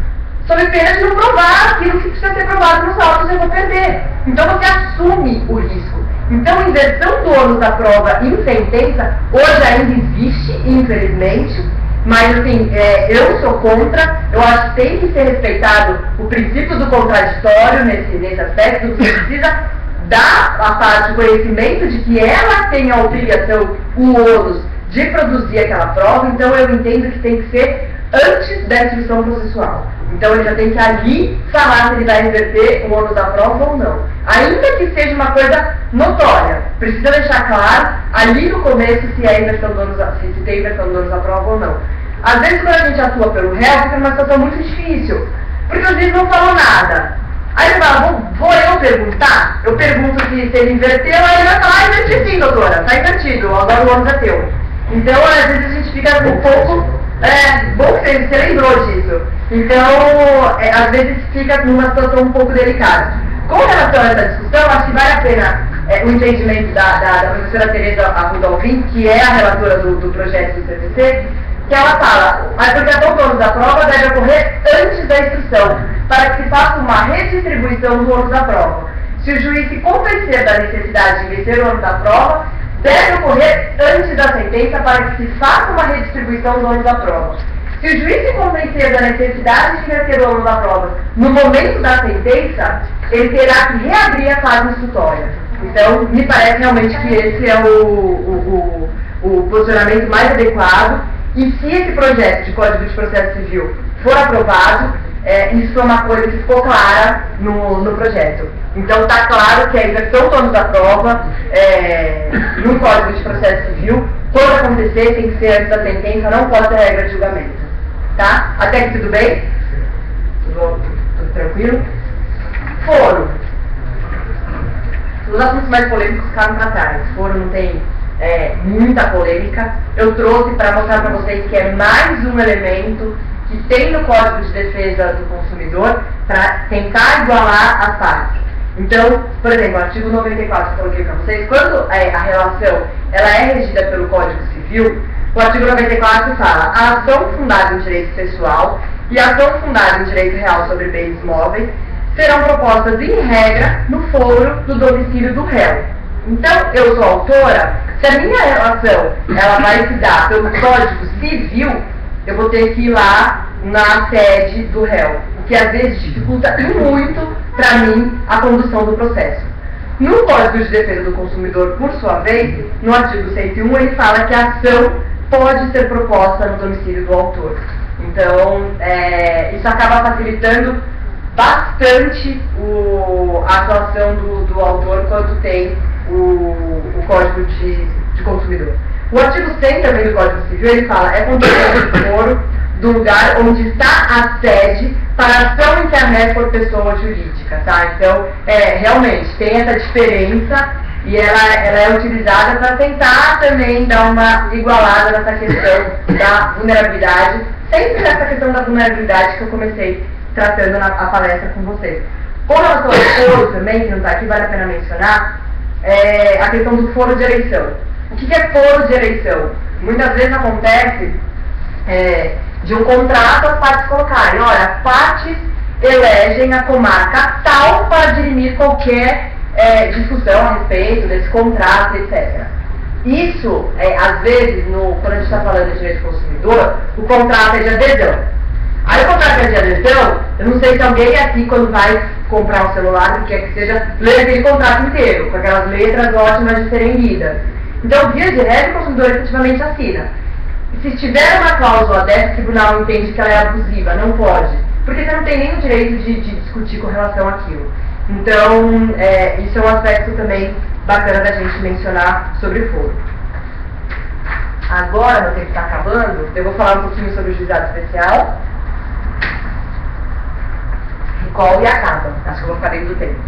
Sob pena de não provar aquilo que precisa ser provado nos autos, eu vou perder. Então você assume o risco. Então a inversão do ônus da prova em sentença, hoje ainda existe, infelizmente, mas assim, eu sou contra, eu acho que tem que ser respeitado o princípio do contraditório nesse aspecto, você precisa dar à parte o conhecimento de que ela tem a obrigação, o ônus, de produzir aquela prova, então eu entendo que tem que ser antes da instrução processual. Então ele já tem que ali falar se ele vai reverter o ônus da prova ou não. Ainda que seja uma coisa notória, precisa deixar claro ali no começo se é inversão do ônus, se tem inversão do ônus da prova ou não. Às vezes quando a gente atua pelo réu, fica numa situação muito difícil, porque às vezes não falou nada. Aí ele fala, vou eu perguntar? Eu pergunto se ele inverteu, aí ele vai falar, inverti sim, doutora, tá invertido, agora o ônus é teu. Então, às vezes a gente fica um pouco... bom que você lembrou disso. Então, às vezes fica numa situação um pouco delicada. Com relação a essa discussão, acho que vale a pena o entendimento da professora Tereza Arruda-Alvim, que é a relatora do projeto do CPC, que ela fala, a aplicação do ônus da prova deve ocorrer antes da instrução, para que se faça uma redistribuição do ônus da prova. Se o juiz se convencer da necessidade de vencer o ônus da prova, deve ocorrer antes da sentença para que se faça uma redistribuição do ônus da prova. Se o juiz se convencer da necessidade de vencer o ônus da prova no momento da sentença, ele terá que reabrir a fase instrutória. Então, me parece realmente que esse é o posicionamento mais adequado. E se esse projeto de Código de Processo Civil for aprovado, isso foi uma coisa que ficou clara no projeto. Então está claro que a inversão do ônus da prova no Código de Processo Civil, quando acontecer, tem que ser antes da sentença, não pode ser regra de julgamento. Tá? Até aqui tudo bem? Tudo tranquilo? Foro. Os assuntos mais polêmicos ficaram para trás. Foro não tem muita polêmica. Eu trouxe para mostrar para vocês que é mais um elemento que tem no Código de Defesa do Consumidor para tentar igualar as partes. Então, por exemplo, o artigo 94 que eu coloquei para vocês, quando a relação ela é regida pelo Código Civil, o artigo 94 fala a ação fundada em direito pessoal e a ação fundada em direito real sobre bens móveis serão propostas em regra no foro do domicílio do réu. Então, eu sou autora, se a minha relação ela vai se dar pelo Código Civil, eu vou ter que ir lá na sede do réu, o que às vezes dificulta muito para mim a condução do processo. No Código de Defesa do Consumidor, por sua vez, no artigo 101, ele fala que a ação pode ser proposta no domicílio do autor. Então, isso acaba facilitando bastante a atuação do autor quando tem o Código de Consumidor. O artigo 100 também do Código Civil, ele fala, é condição de foro do lugar onde está a sede para a ação em que a ré for pessoa jurídica, tá? Então, realmente, tem essa diferença e ela é utilizada para tentar também dar uma igualada nessa questão da vulnerabilidade, sempre nessa questão da vulnerabilidade que eu comecei tratando a palestra com vocês. Com relação ao foro também, que não está aqui, vale a pena mencionar, a questão do foro de eleição. O que é foro de eleição? Muitas vezes acontece de um contrato as partes colocarem, olha, as partes elegem a comarca tal para dirimir qualquer discussão a respeito desse contrato, etc. Isso, às vezes, quando a gente está falando de direito do consumidor, o contrato é de adesão. Aí o contrato é de adesão, eu não sei se alguém aqui, quando vai comprar um celular, o que quer que seja, lê aquele contrato inteiro, com aquelas letras ótimas de serem lidas. Então, via de regra, o consumidor efetivamente assina. Se tiver uma cláusula dessa, o tribunal entende que ela é abusiva, não pode. Porque você não tem nem o direito de discutir com relação àquilo. Então, isso é um aspecto também bacana da gente mencionar sobre o foro. agora, meu tempo está acabando, eu vou falar um pouquinho sobre o juizado especial, recall e acaba. Acho que eu vou ficar dentro do tempo.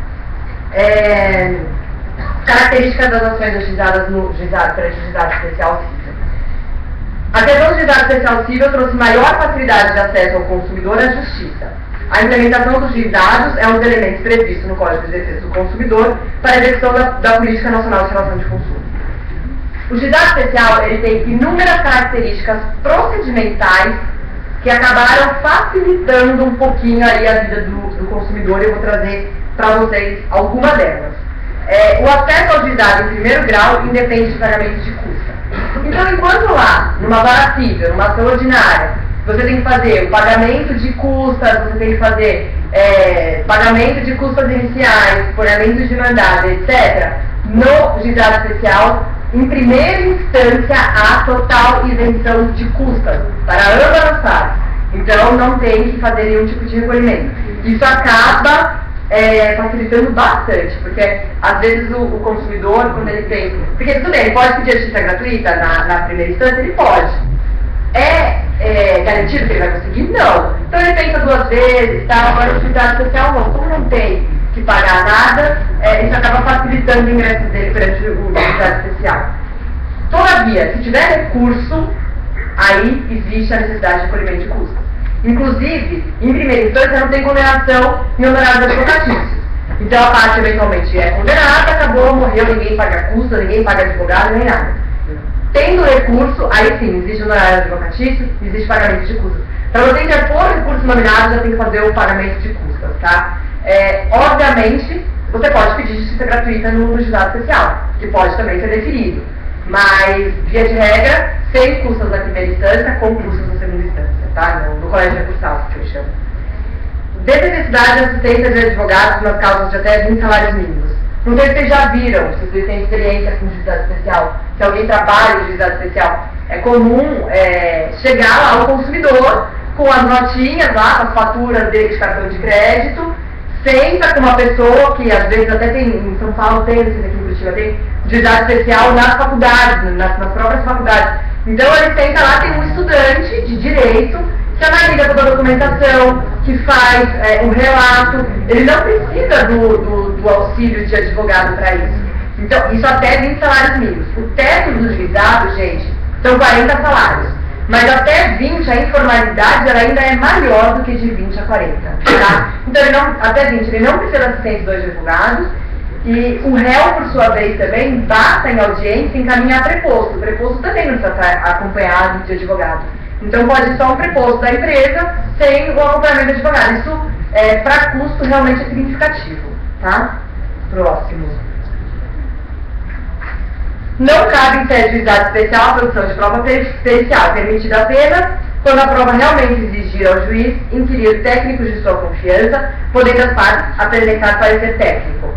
Características das ações ajuizadas no juizado perante o juizado especial civil. A questão do juizado especial civil trouxe maior facilidade de acesso ao consumidor à justiça. A implementação dos juizados é um dos elementos previstos no Código de Defesa do Consumidor para a execução da Política Nacional de Relação de Consumo. O juizado especial ele tem inúmeras características procedimentais que acabaram facilitando um pouquinho aí a vida do consumidor, e eu vou trazer para vocês algumas delas. O acesso ao juizado em primeiro grau independe de pagamento de custa. Então, enquanto lá, numa vara civil, numa ação ordinária, você tem que fazer o pagamento de custas, você tem que fazer pagamento de custas iniciais, pagamento de mandado, etc., no juizado especial, em primeira instância, há total isenção de custas para ambas as partes. Então, não tem que fazer nenhum tipo de recolhimento. Isso acaba facilitando bastante, porque às vezes o consumidor, quando ele tem... Porque tudo bem, ele pode pedir a justiça gratuita na primeira instância, ele pode. Garantido que ele vai conseguir? Não. Então ele pensa duas vezes, tá? Agora o juizado especial não. Como não tem que pagar nada, isso acaba facilitando o ingresso dele perante o juizado especial. Todavia, se tiver recurso, aí existe a necessidade de recolhimento de custos. Inclusive, em primeira instância, não tem condenação em honorários advocatícios. Então a parte eventualmente é condenada, acabou, morreu, ninguém paga custo, ninguém paga advogado, nem nada. Tendo recurso, aí sim, existe honorário advocatício, existe pagamento de custas. Para você interpor recurso nominado, já tem que fazer o pagamento de custas, tá? Obviamente, você pode pedir justiça gratuita no juizado especial, que pode também ser deferido. Mas, via de regra, sem custas na primeira instância, com custas na segunda instância, tá? No colégio recursal, que eu chamo. Desnecessidade de assistência de advogados nas causas de até 20 salários mínimos. Não sei se vocês já viram, se vocês têm experiência com juizado especial, se alguém trabalha no juizado especial. É comum chegar lá o consumidor com as notinhas lá, com as faturas dele de cartão de crédito, senta com uma pessoa que às vezes até tem, em São Paulo tem, aqui em Curitiba tem, juizado especial nas faculdades, nas próprias faculdades. Então ele senta lá, tem um estudante de direito que analisa toda a documentação, que faz um relato. Ele não precisa do auxílio de advogado para isso. Então, isso até 20 salários mínimos. O teto do juizado, gente, são 40 salários. Mas até 20, a informalidade ela ainda é maior do que de 20 a 40. Tá? Então, até 20, ele não precisa de assistência de 2 advogados. E o réu, por sua vez, também basta em audiência encaminhar preposto. O preposto também não precisa estar acompanhado de advogado. Então pode ser só um preposto da empresa sem o acompanhamento de advogado. Isso, para custo, realmente é significativo. Tá? Próximo. Não cabe em sede de juizado especial a produção de prova pericial, permitida apenas quando a prova realmente exigir ao juiz inquirir técnicos de sua confiança, podendo as partes apresentar parecer técnico.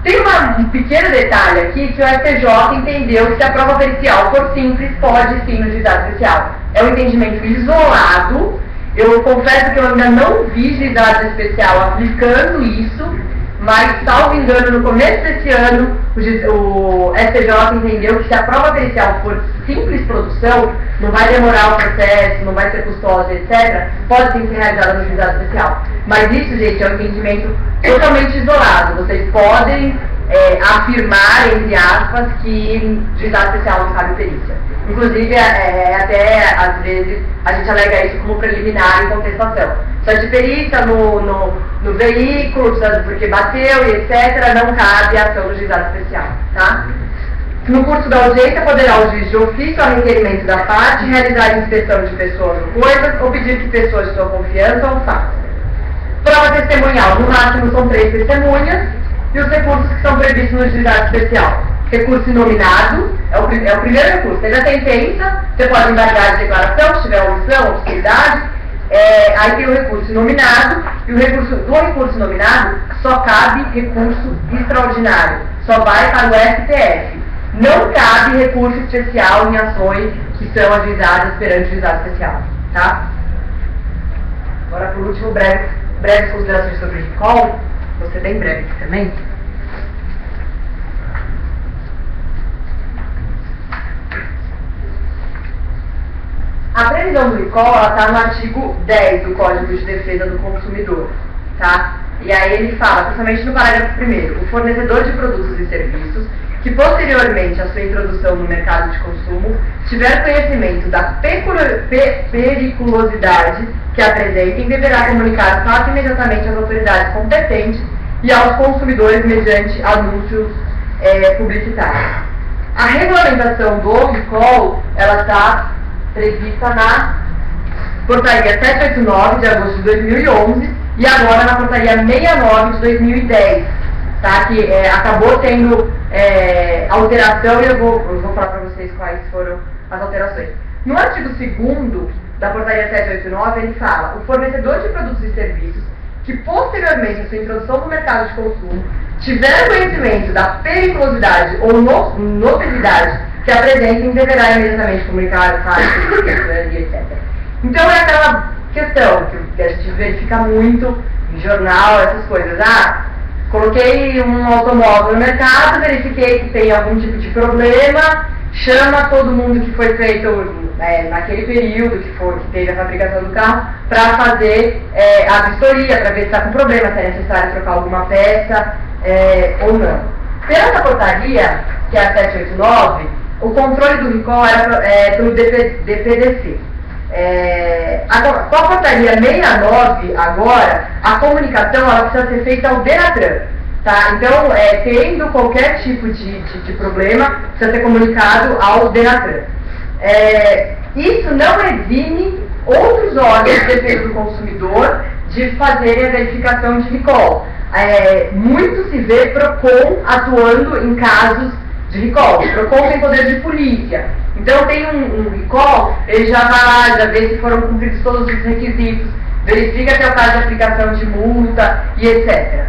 Tem um pequeno detalhe aqui que o STJ entendeu que se a prova pericial for simples, pode sim no juizado especial. É um entendimento isolado. Eu confesso que eu ainda não vi juizado especial aplicando isso, mas, salvo engano, no começo desse ano, o STJ entendeu que se a prova pericial for simples produção, não vai demorar o processo, não vai ser custosa, etc., pode sim ser realizada no juizado especial. Mas isso, gente, é um entendimento totalmente isolado. Vocês podem afirmar, entre aspas, que juizado especial não cabe perícia. Inclusive, até, às vezes, a gente alega isso como preliminar em contestação. Precisa de perícia no veículo, porque bateu e etc., não cabe a ação do juizado especial, tá? No curso da audiência, poderá o juiz de ofício, a requerimento da parte, realizar inspeção de pessoas ou coisas, ou pedir que pessoas de sua confiança o façam. Prova testemunhal, no máximo são 3 testemunhas, e os recursos que são previstos no juizado especial. Recurso inominado, é o primeiro recurso. Teve a sentença, você pode embargar de declaração, se tiver omissão, obscuridade. Aí tem o recurso inominado, e do recurso inominado só cabe recurso extraordinário, só vai para o STF. Não cabe recurso especial em ações que são ajuizadas perante o juizado especial, tá? Agora, por último, breves considerações sobre o recall, vou ser bem breve aqui também. previsão do recall, ela está no artigo 10 do Código de Defesa do Consumidor, tá? E aí ele fala, principalmente no parágrafo 1º, o fornecedor de produtos e serviços que posteriormente à sua introdução no mercado de consumo tiver conhecimento da periculosidade que apresentem, deverá comunicar o fato imediatamente às autoridades competentes e aos consumidores mediante anúncios publicitários. A regulamentação do recall, ela está prevista na Portaria 789 de agosto de 2011 e agora na Portaria 69 de 2010, tá? Que acabou tendo alteração, e eu vou falar para vocês quais foram as alterações. No artigo 2º da Portaria 789, ele fala: o fornecedor de produtos e serviços que posteriormente à sua introdução no mercado de consumo tiver conhecimento da periculosidade ou nocividade que apresentem, deverá imediatamente comunicar o fato, etc. Então é aquela questão que a gente verifica muito em jornal, essas coisas. Coloquei um automóvel no mercado, verifiquei que tem algum tipo de problema, chama todo mundo que foi feito naquele período que teve a fabricação do carro para fazer a vistoria, para ver se está com problema, se é necessário trocar alguma peça ou não. Pela portaria, que é a 789, o controle do recall era pelo DPDC. Com a portaria 69, agora, a comunicação ela precisa ser feita ao Denatran. Tá? Então, tendo qualquer tipo de problema, precisa ser comunicado ao Denatran. Isso não exime outros órgãos de defesa do consumidor de fazerem a verificação de recall. Muito se vê PROCON atuando em casos de recall. O PROCON tem poder de polícia. Então tem um recall, ele já vai lá, já vê se foram cumpridos todos os requisitos, verifica se é o caso de aplicação de multa e etc.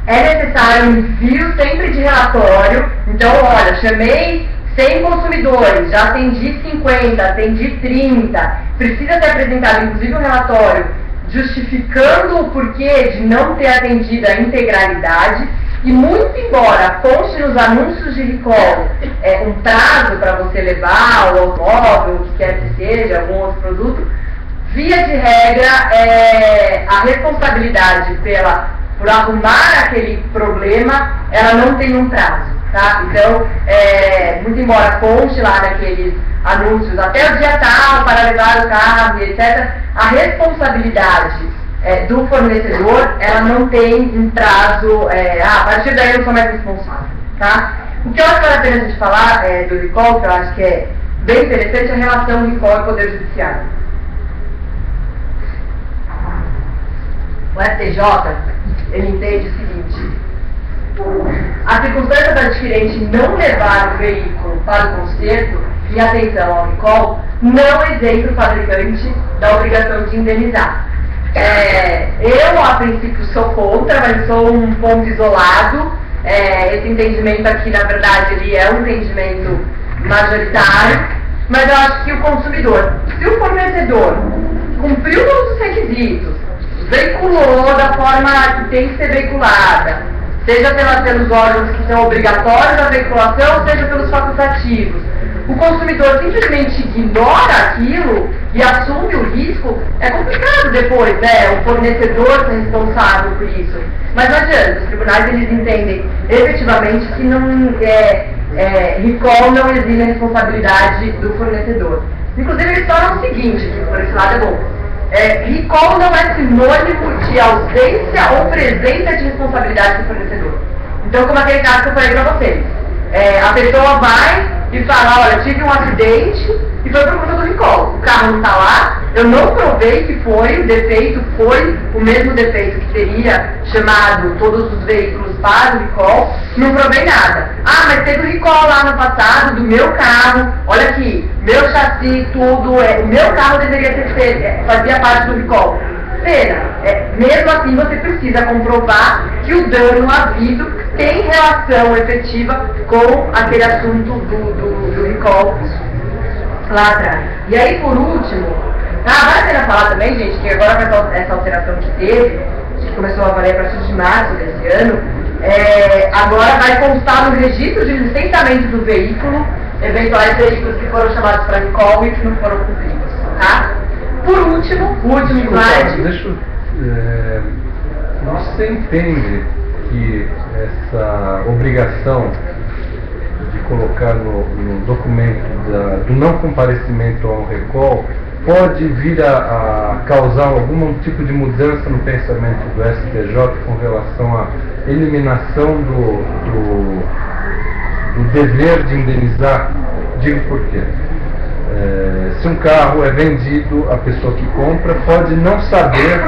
É necessário um envio sempre de relatório. Então, olha, chamei 100 consumidores, já atendi 50, atendi 30. Precisa ser apresentado, inclusive, um relatório justificando o porquê de não ter atendido a integralidade. E muito embora conste nos anúncios de recall um prazo para você levar o automóvel, o que quer que seja, algum outro produto, via de regra, a responsabilidade por arrumar aquele problema, ela não tem um prazo, tá? Então, muito embora conste lá naqueles anúncios até o dia tal para levar o carro, etc., a responsabilidade do fornecedor, ela não tem um prazo, a partir daí eu não sou mais responsável, tá? O que eu acho que vale a pena a gente falar do recall, que eu acho que é bem interessante, é a relação recall e poder judiciário. O STJ, ele entende o seguinte: a circunstância do adquirente não levar o veículo para o conserto, em atenção ao recall, não isenta o fabricante da obrigação de indenizar. Eu, a princípio, sou contra, mas sou um ponto isolado. Esse entendimento aqui, na verdade, ele é um entendimento majoritário, mas eu acho que o consumidor, se o fornecedor cumpriu todos os requisitos, veiculou da forma que tem que ser veiculada, seja pelos órgãos que são obrigatórios a veiculação, seja pelos facultativos, o consumidor simplesmente ignora aquilo e assume o risco, é complicado depois, o fornecedor ser responsável por isso. Mas não adianta, os tribunais eles entendem efetivamente que recall não exime a responsabilidade do fornecedor. Inclusive eles falam o seguinte, que por esse lado é bom: recall não é sinônimo de ausência ou presença de responsabilidade do fornecedor. Então, como aquele caso que eu falei para vocês, a pessoa vai e fala: olha, tive um acidente e foi por conta do recall. O carro não está lá, eu não provei que foi, o defeito foi o mesmo defeito que teria chamado todos os veículos para o recall, não provei nada. Mas teve um recall lá no passado do meu carro, olha aqui, meu chassi, tudo, o meu carro deveria ter feito, fazia parte do recall. Pena, mesmo assim você precisa comprovar que o dano havido tem relação efetiva com aquele assunto do recall lá atrás. E aí, por último, vale a pena falar também, gente, que agora com essa alteração que teve, que começou a valer a partir de março desse ano, agora vai constar no registro de licenciamento do veículo eventuais veículos que foram chamados para recall e que não foram cumpridos, tá? Por último, o último slide. Você entende que essa obrigação de colocar no documento do não comparecimento ao recall pode vir a causar algum tipo de mudança no pensamento do STJ com relação à eliminação do dever de indenizar? Digo por quê? Se um carro é vendido, a pessoa que compra pode não saber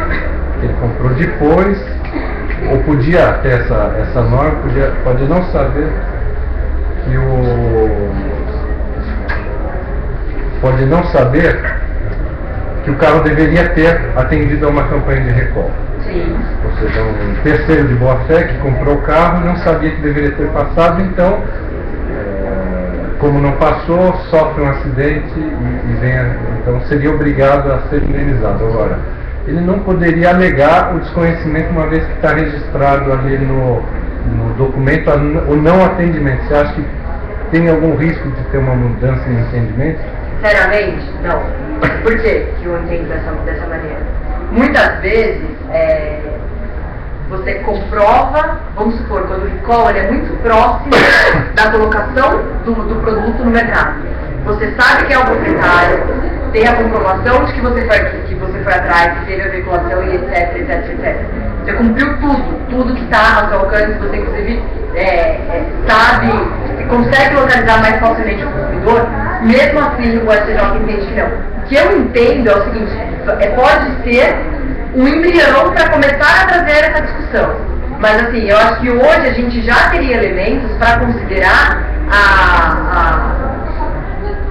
que ele comprou depois, ou podia ter essa norma, pode não saber pode não saber que o carro deveria ter atendido a uma campanha de recall. Sim. Ou seja, um terceiro de boa fé que comprou o carro não sabia que deveria ter passado, então, como não passou, sofre um acidente então seria obrigado a ser indenizado. Agora, ele não poderia alegar o desconhecimento, uma vez que está registrado ali no documento o não atendimento. Você acha que tem algum risco de ter uma mudança no entendimento? Sinceramente, não. Por que eu entendo dessa maneira? Muitas vezes, você comprova, vamos supor, quando o recall é muito próximo da colocação do produto no mercado. Você sabe que é o proprietário, tem a comprovação de que você foi atrás, que teve a veiculação e etc. Você cumpriu tudo que está ao seu alcance, você inclusive sabe, consegue localizar mais facilmente o consumidor, mesmo assim o STJ entende que não. O que eu entendo é o seguinte, pode ser um embrião para começar a trazer essa discussão. Mas assim, eu acho que hoje a gente já teria elementos para considerar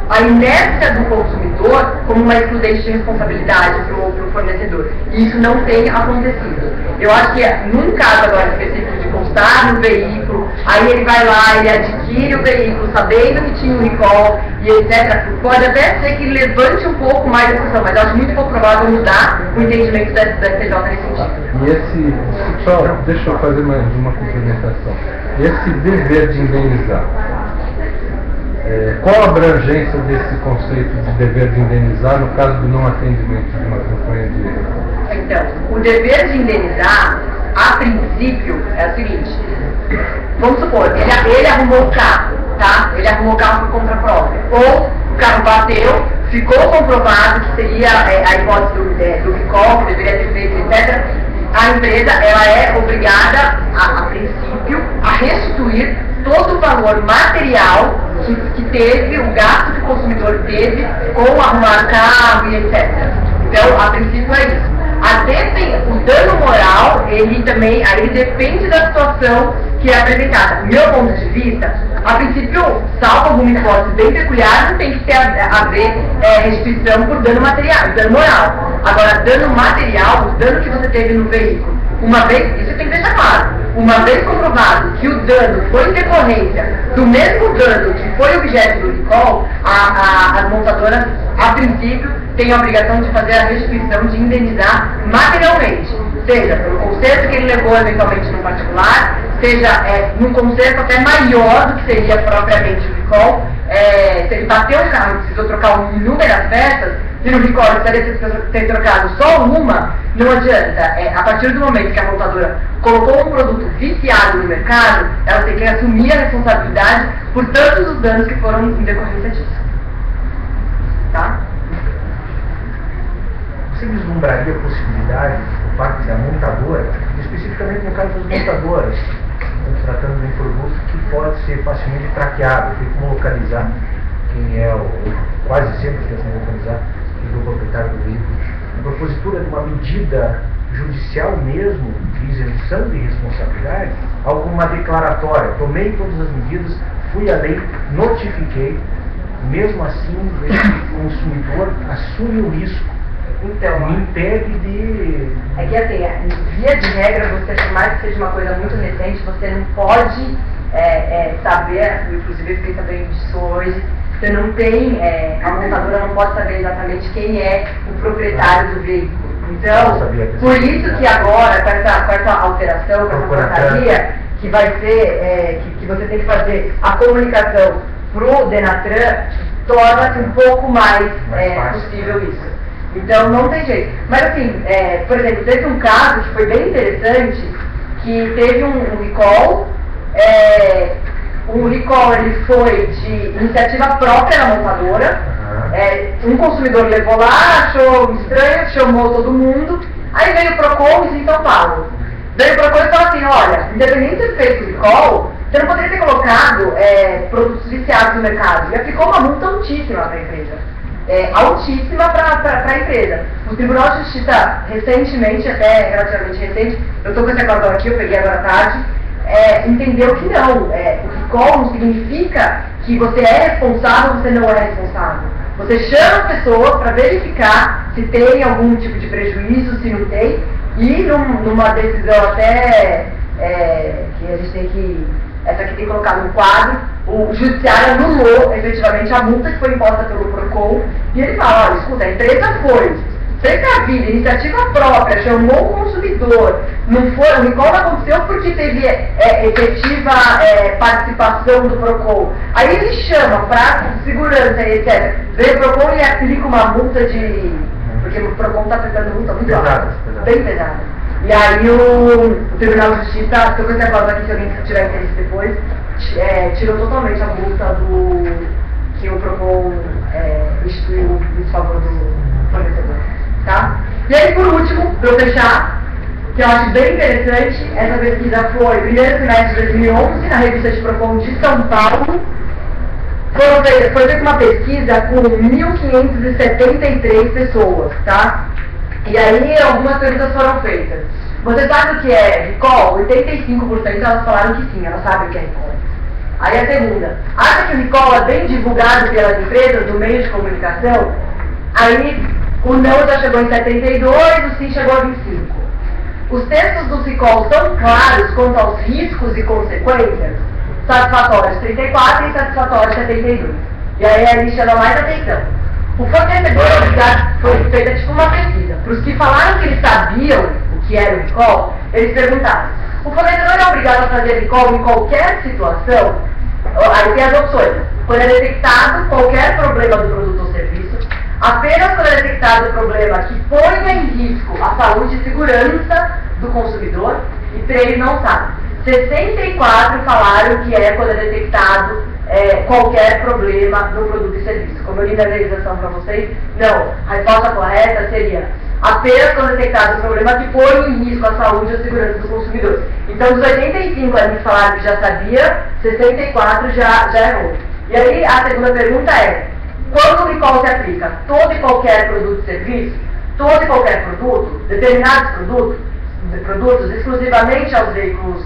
a inércia do consumidor como uma excludente de responsabilidade para o fornecedor. E isso não tem acontecido. Eu acho que num caso agora específico de constar no veículo, aí ele vai lá, ele adquire o veículo sabendo que tinha um recall e etc. Pode até ser que levante um pouco mais a discussão, mas eu acho muito pouco provável mudar o entendimento da STJ nesse sentido. E só deixa eu fazer mais uma complementação. Esse dever de indenizar, qual a abrangência desse conceito de dever de indenizar no caso do não atendimento de uma campanha de recall? Então, o dever de indenizar, a princípio, é o seguinte: vamos supor, ele arrumou o carro, tá? Ele arrumou o carro por conta própria. Ou o carro bateu, ficou comprovado que seria a hipótese do recall, que deveria ter feito, etc. A empresa, ela é obrigada, a princípio, a restituir todo o valor material que teve, o gasto que o consumidor teve com arrumar o carro e etc. Então, a princípio é isso. O dano moral, ele depende da situação que é apresentada. Do meu ponto de vista, a princípio, salvo alguma hipótese bem peculiar, não tem que ter a ver restituição por dano material, dano moral. Agora, dano material, o dano que você teve no veículo, uma vez, isso tem que deixar claro, uma vez comprovado que o dano foi em decorrência do mesmo dano que foi objeto do recall, as montadoras, a princípio, têm a obrigação de fazer a restituição, de indenizar materialmente, seja pelo conserto que ele levou eventualmente no particular, seja num conserto até maior do que seria propriamente o recall. Se ele bateu o carro e precisou trocar inúmeras peças, e no recall ele precisaria ter trocado só uma, não adianta. A partir do momento que a montadora colocou um produto viciado no mercado, ela tem que assumir a responsabilidade por todos os danos que foram em decorrência disso. Tá? Você vislumbraria a possibilidade, por parte da montadora, especificamente no caso das montadoras, tratando de um produto que pode ser facilmente traqueado, tem como localizar quem é quase sempre tem como localizar quem é o proprietário do veículo, a propositura de uma medida judicial mesmo, de isenção de responsabilidade, alguma declaratória, tomei todas as medidas, fui além, notifiquei, mesmo assim o consumidor assume o risco. Então, me impede de... É que assim, via de regra, você, por mais que seja uma coisa muito recente, você não pode saber, inclusive eu fiquei sabendo disso hoje, você não tem, a montadora não pode saber exatamente quem é o proprietário do veículo. Então, por isso que agora, com essa alteração, com essa portaria, que vai ser, que você tem que fazer a comunicação pro Denatran, torna-se um pouco mais possível isso. Então não tem jeito. Mas assim, por exemplo, teve um caso que foi bem interessante, que teve um recall, ele foi de iniciativa própria da montadora, um consumidor levou lá, achou estranho, chamou todo mundo, aí veio o Procon em São Paulo. Veio o Procon e falou assim, olha, independente de ter feito o recall, você não poderia ter colocado produtos viciados no mercado. E aplicou uma multa altíssima para a empresa. Altíssima para a empresa. O Tribunal de Justiça, recentemente, até relativamente recente, eu estou com esse acórdão aqui, eu peguei agora à tarde, entendeu que não. O recall não significa que você é responsável ou você não é responsável. Você chama as pessoas para verificar se tem algum tipo de prejuízo, se não tem, e numa decisão até que a gente tem que... Essa aqui tem que colocar no quadro, o judiciário anulou efetivamente a multa que foi imposta pelo Procon, e ele fala, olha, escuta, a empresa foi precavida, iniciativa própria, chamou o consumidor, não foi, o recall não aconteceu porque teve efetiva participação do Procon. Aí ele chama para segurança, etc. Vem o Procon e aplica uma multa porque o Procon está aplicando multa muito alta, bem pesada. E aí o Tribunal de Justiça, estou com esse acordo aqui, se alguém tiver interesse depois, tirou totalmente a multa que o Procon instituiu em favor do fornecedor. Tá? E aí, por último, para eu fechar, que eu acho bem interessante, essa pesquisa foi primeiro semestre de 2011, na revista de Procon de São Paulo. Foi feita uma pesquisa com 1.573 pessoas, tá? E aí algumas perguntas foram feitas. Você sabe o que é recall? 85% elas falaram que sim, elas sabem o que é recall. Aí a segunda, acha que o recall é bem divulgado pelas empresas, do meio de comunicação? Aí o não já chegou em 72, o sim chegou a 25. Os textos do recall são claros quanto aos riscos e consequências? Satisfatórios 34 e insatisfatórios 72. E aí a gente chama mais atenção. O fornecedor foi feita tipo uma pesquisa. Para os que falaram que eles sabiam o que era o recall, eles perguntaram: o fornecedor é obrigado a fazer recall em qualquer situação? Aí tem as opções. Quando é detectado qualquer problema do produto ou serviço, apenas quando é detectado o problema que ponha em risco a saúde e segurança do consumidor, e 3 não sabem. 64 falaram que é quando é detectado qualquer problema no produto e serviço. Como eu li na legislação para vocês, não. A resposta correta seria apenas quando detectado o problema que põe em risco a saúde e a segurança do consumidor. Então, dos 85 ali que falaram que já sabia, 64 já errou. E aí, a segunda pergunta é: quando o recall se aplica? Todo e qualquer produto e serviço? Todo e qualquer produto? Determinados produtos exclusivamente aos veículos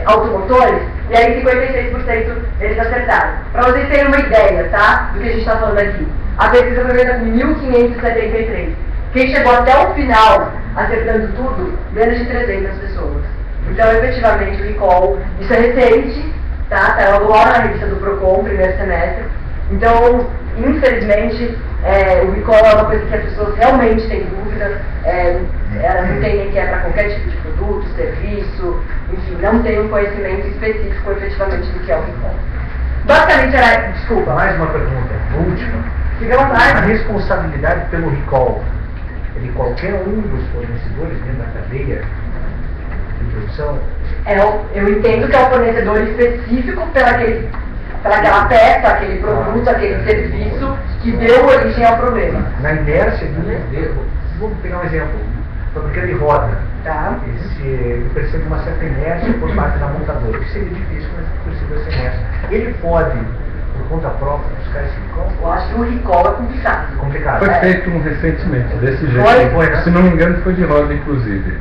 automotores? E aí 56% eles acertaram. Para vocês terem uma ideia, tá? Do que a gente está falando aqui. A pesquisa foi feita com 1.573. Quem chegou até o final, acertando tudo, menos de 300 pessoas. Então, efetivamente, o recall, isso é recente, tá? Saiu agora na revista do Procon, primeiro semestre. Então, infelizmente, o recall é uma coisa que as pessoas realmente têm dúvida, elas não entendem que é para qualquer tipo de produto, serviço, enfim, não tem um conhecimento específico efetivamente do que é o recall. Basicamente era... Desculpa. Mais uma pergunta, última. Fica à vontade. A responsabilidade pelo recall é de qualquer um dos fornecedores dentro da cadeia de produção? Eu entendo que é o fornecedor específico pelaquela peça, aquele produto, aquele serviço que deu origem ao problema. Na inércia do erro, vamos pegar um exemplo, fabricante de roda. Tá. Ele percebe uma certa inércia por parte da montadora, que seria difícil, mas perceber essa inércia. Ele pode, por conta própria, buscar esse recall? Eu acho que o recall é complicado. Complicado. Foi feito recentemente, desse jeito. Foi, né? Se não me engano, foi de roda, inclusive.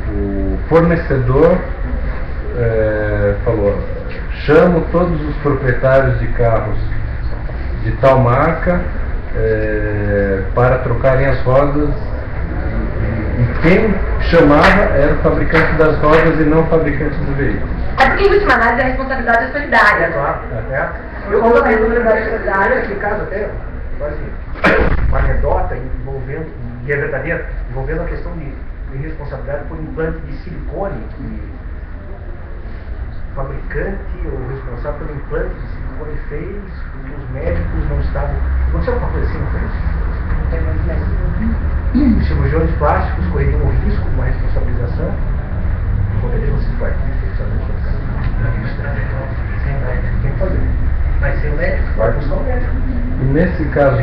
O fornecedor falou: chamo todos os proprietários de carros de tal marca para trocarem as rodas, e quem chamava era o fabricante das rodas e não o fabricante do veículo. É porque, em última análise, a responsabilidade é solidária. Claro, até. Eu conto a responsabilidade solidária. Nesse caso, até quase uma anedota envolvendo, e é verdadeira, envolvendo a questão de responsabilidade por implante de silicone, que o fabricante ou responsável pelo implante de silicone Quando fez, os médicos não estavam. Aconteceu alguma coisa assim, não foi isso? Os cirurgiões plásticos corriam o risco de uma responsabilização. Qualquer dia você vai tem que fazer. Vai ser o médico, vai buscar o médico. E nesse caso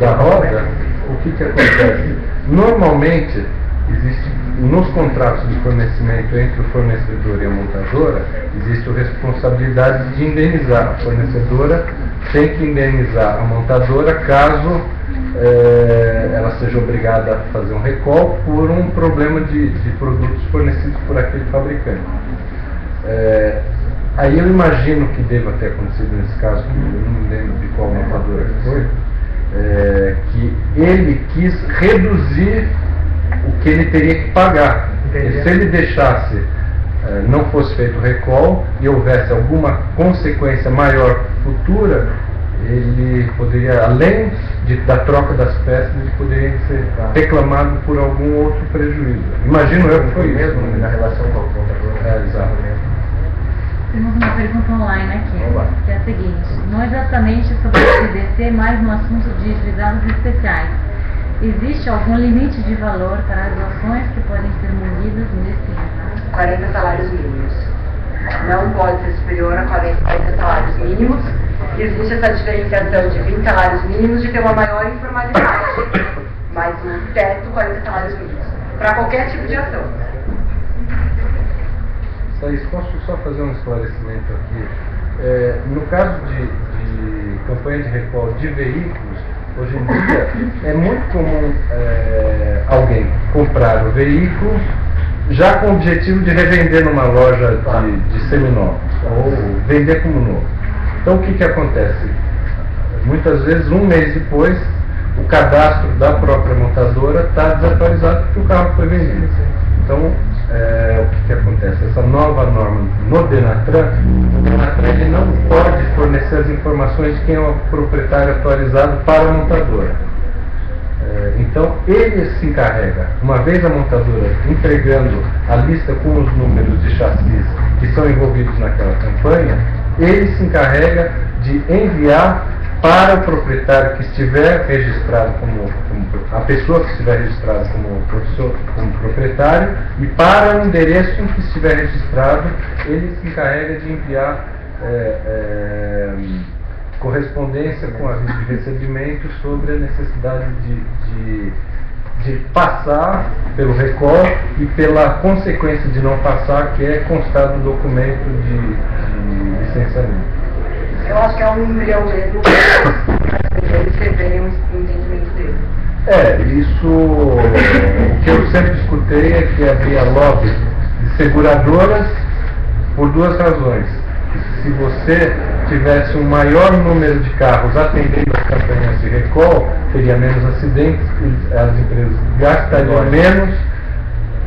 da roda, o que acontece? Normalmente, existe nos contratos de fornecimento entre o fornecedor e a montadora, existe a responsabilidade de indenizar. A fornecedora tem que indenizar a montadora caso ela seja obrigada a fazer um recall por um problema de produtos fornecidos por aquele fabricante. Aí eu imagino que deva ter acontecido nesse caso, que eu não me lembro de qual montadora que foi, que ele quis reduzir o que ele teria que pagar. E se ele deixasse, não fosse feito o recall e houvesse alguma consequência maior futura, ele poderia, além da troca das peças, ele poderia ser reclamado por algum outro prejuízo. Imagino eu que foi mesmo na relação com o montador. Exato. Temos uma pergunta online aqui, que é a seguinte: não exatamente sobre o CDC, mas no assunto de juizados especiais. Existe algum limite de valor para as ações que podem ser movidas nesse juizado? 40 salários mínimos. Não pode ser superior a 40 salários mínimos. Existe essa diferenciação de 20 salários mínimos de ter uma maior informalidade. Mas o teto, 40 salários mínimos. Para qualquer tipo de ação. Thaís, posso só fazer um esclarecimento aqui? No caso de campanha de recall de veículos, hoje em dia é muito comum alguém comprar o veículo já com o objetivo de revender numa loja de seminovos ou vender como novo. Então o que acontece? Muitas vezes, um mês depois, o cadastro da própria montadora está desatualizado porque o carro foi vendido. Então, o que acontece? Essa nova norma no Denatran, ele não pode fornecer as informações de quem é o proprietário atualizado para a montadora. Então, ele se encarrega, uma vez a montadora entregando a lista com os números de chassis que são envolvidos naquela campanha, ele se encarrega de enviar para o proprietário que estiver registrado como a pessoa que estiver registrada como proprietário, e para o endereço em que estiver registrado, ele se encarrega de enviar correspondência com aviso de recebimento sobre a necessidade de passar pelo recall e pela consequência de não passar, que é constar do documento de licenciamento. Eu acho que é 1 milhão mesmo, para eles receberem um entendimento dele. Isso, o que eu sempre escutei é que havia lobby de seguradoras por duas razões. Se você tivesse um maior número de carros atendendo as campanhas de recall, teria menos acidentes, as empresas gastariam menos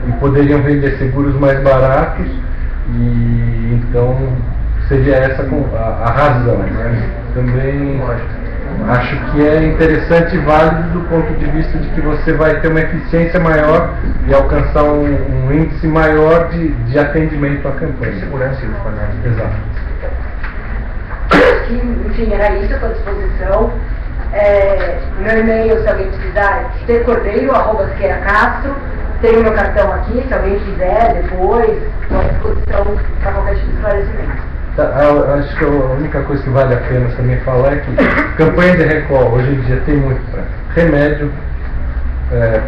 e poderiam vender seguros mais baratos, e então seria essa a razão. Né? Também acho que é interessante e válido do ponto de vista de que você vai ter uma eficiência maior e alcançar um índice maior de atendimento à campanha. Segurança e informação. Exato. Enfim, era isso, à sua disposição. Meu e-mail, se alguém precisar, tcordeiro@siqueiracastro. Tem o meu cartão aqui, se alguém quiser depois, estou à disposição para qualquer tipo de esclarecimento. Acho que a única coisa que vale a pena também falar é que campanha de recall hoje em dia tem muito para remédio,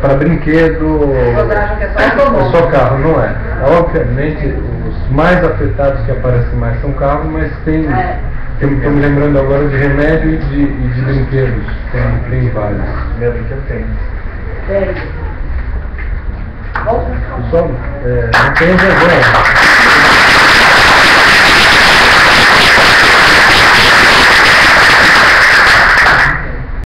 para brinquedo. Vocês acham que é só carro? Não é. Obviamente, os mais afetados que aparecem mais são carros, mas tem. Estou me lembrando agora de remédio e de brinquedos. Tem vários. Meu brinquedo tem. Bom, Pessoal, não tem vergonha.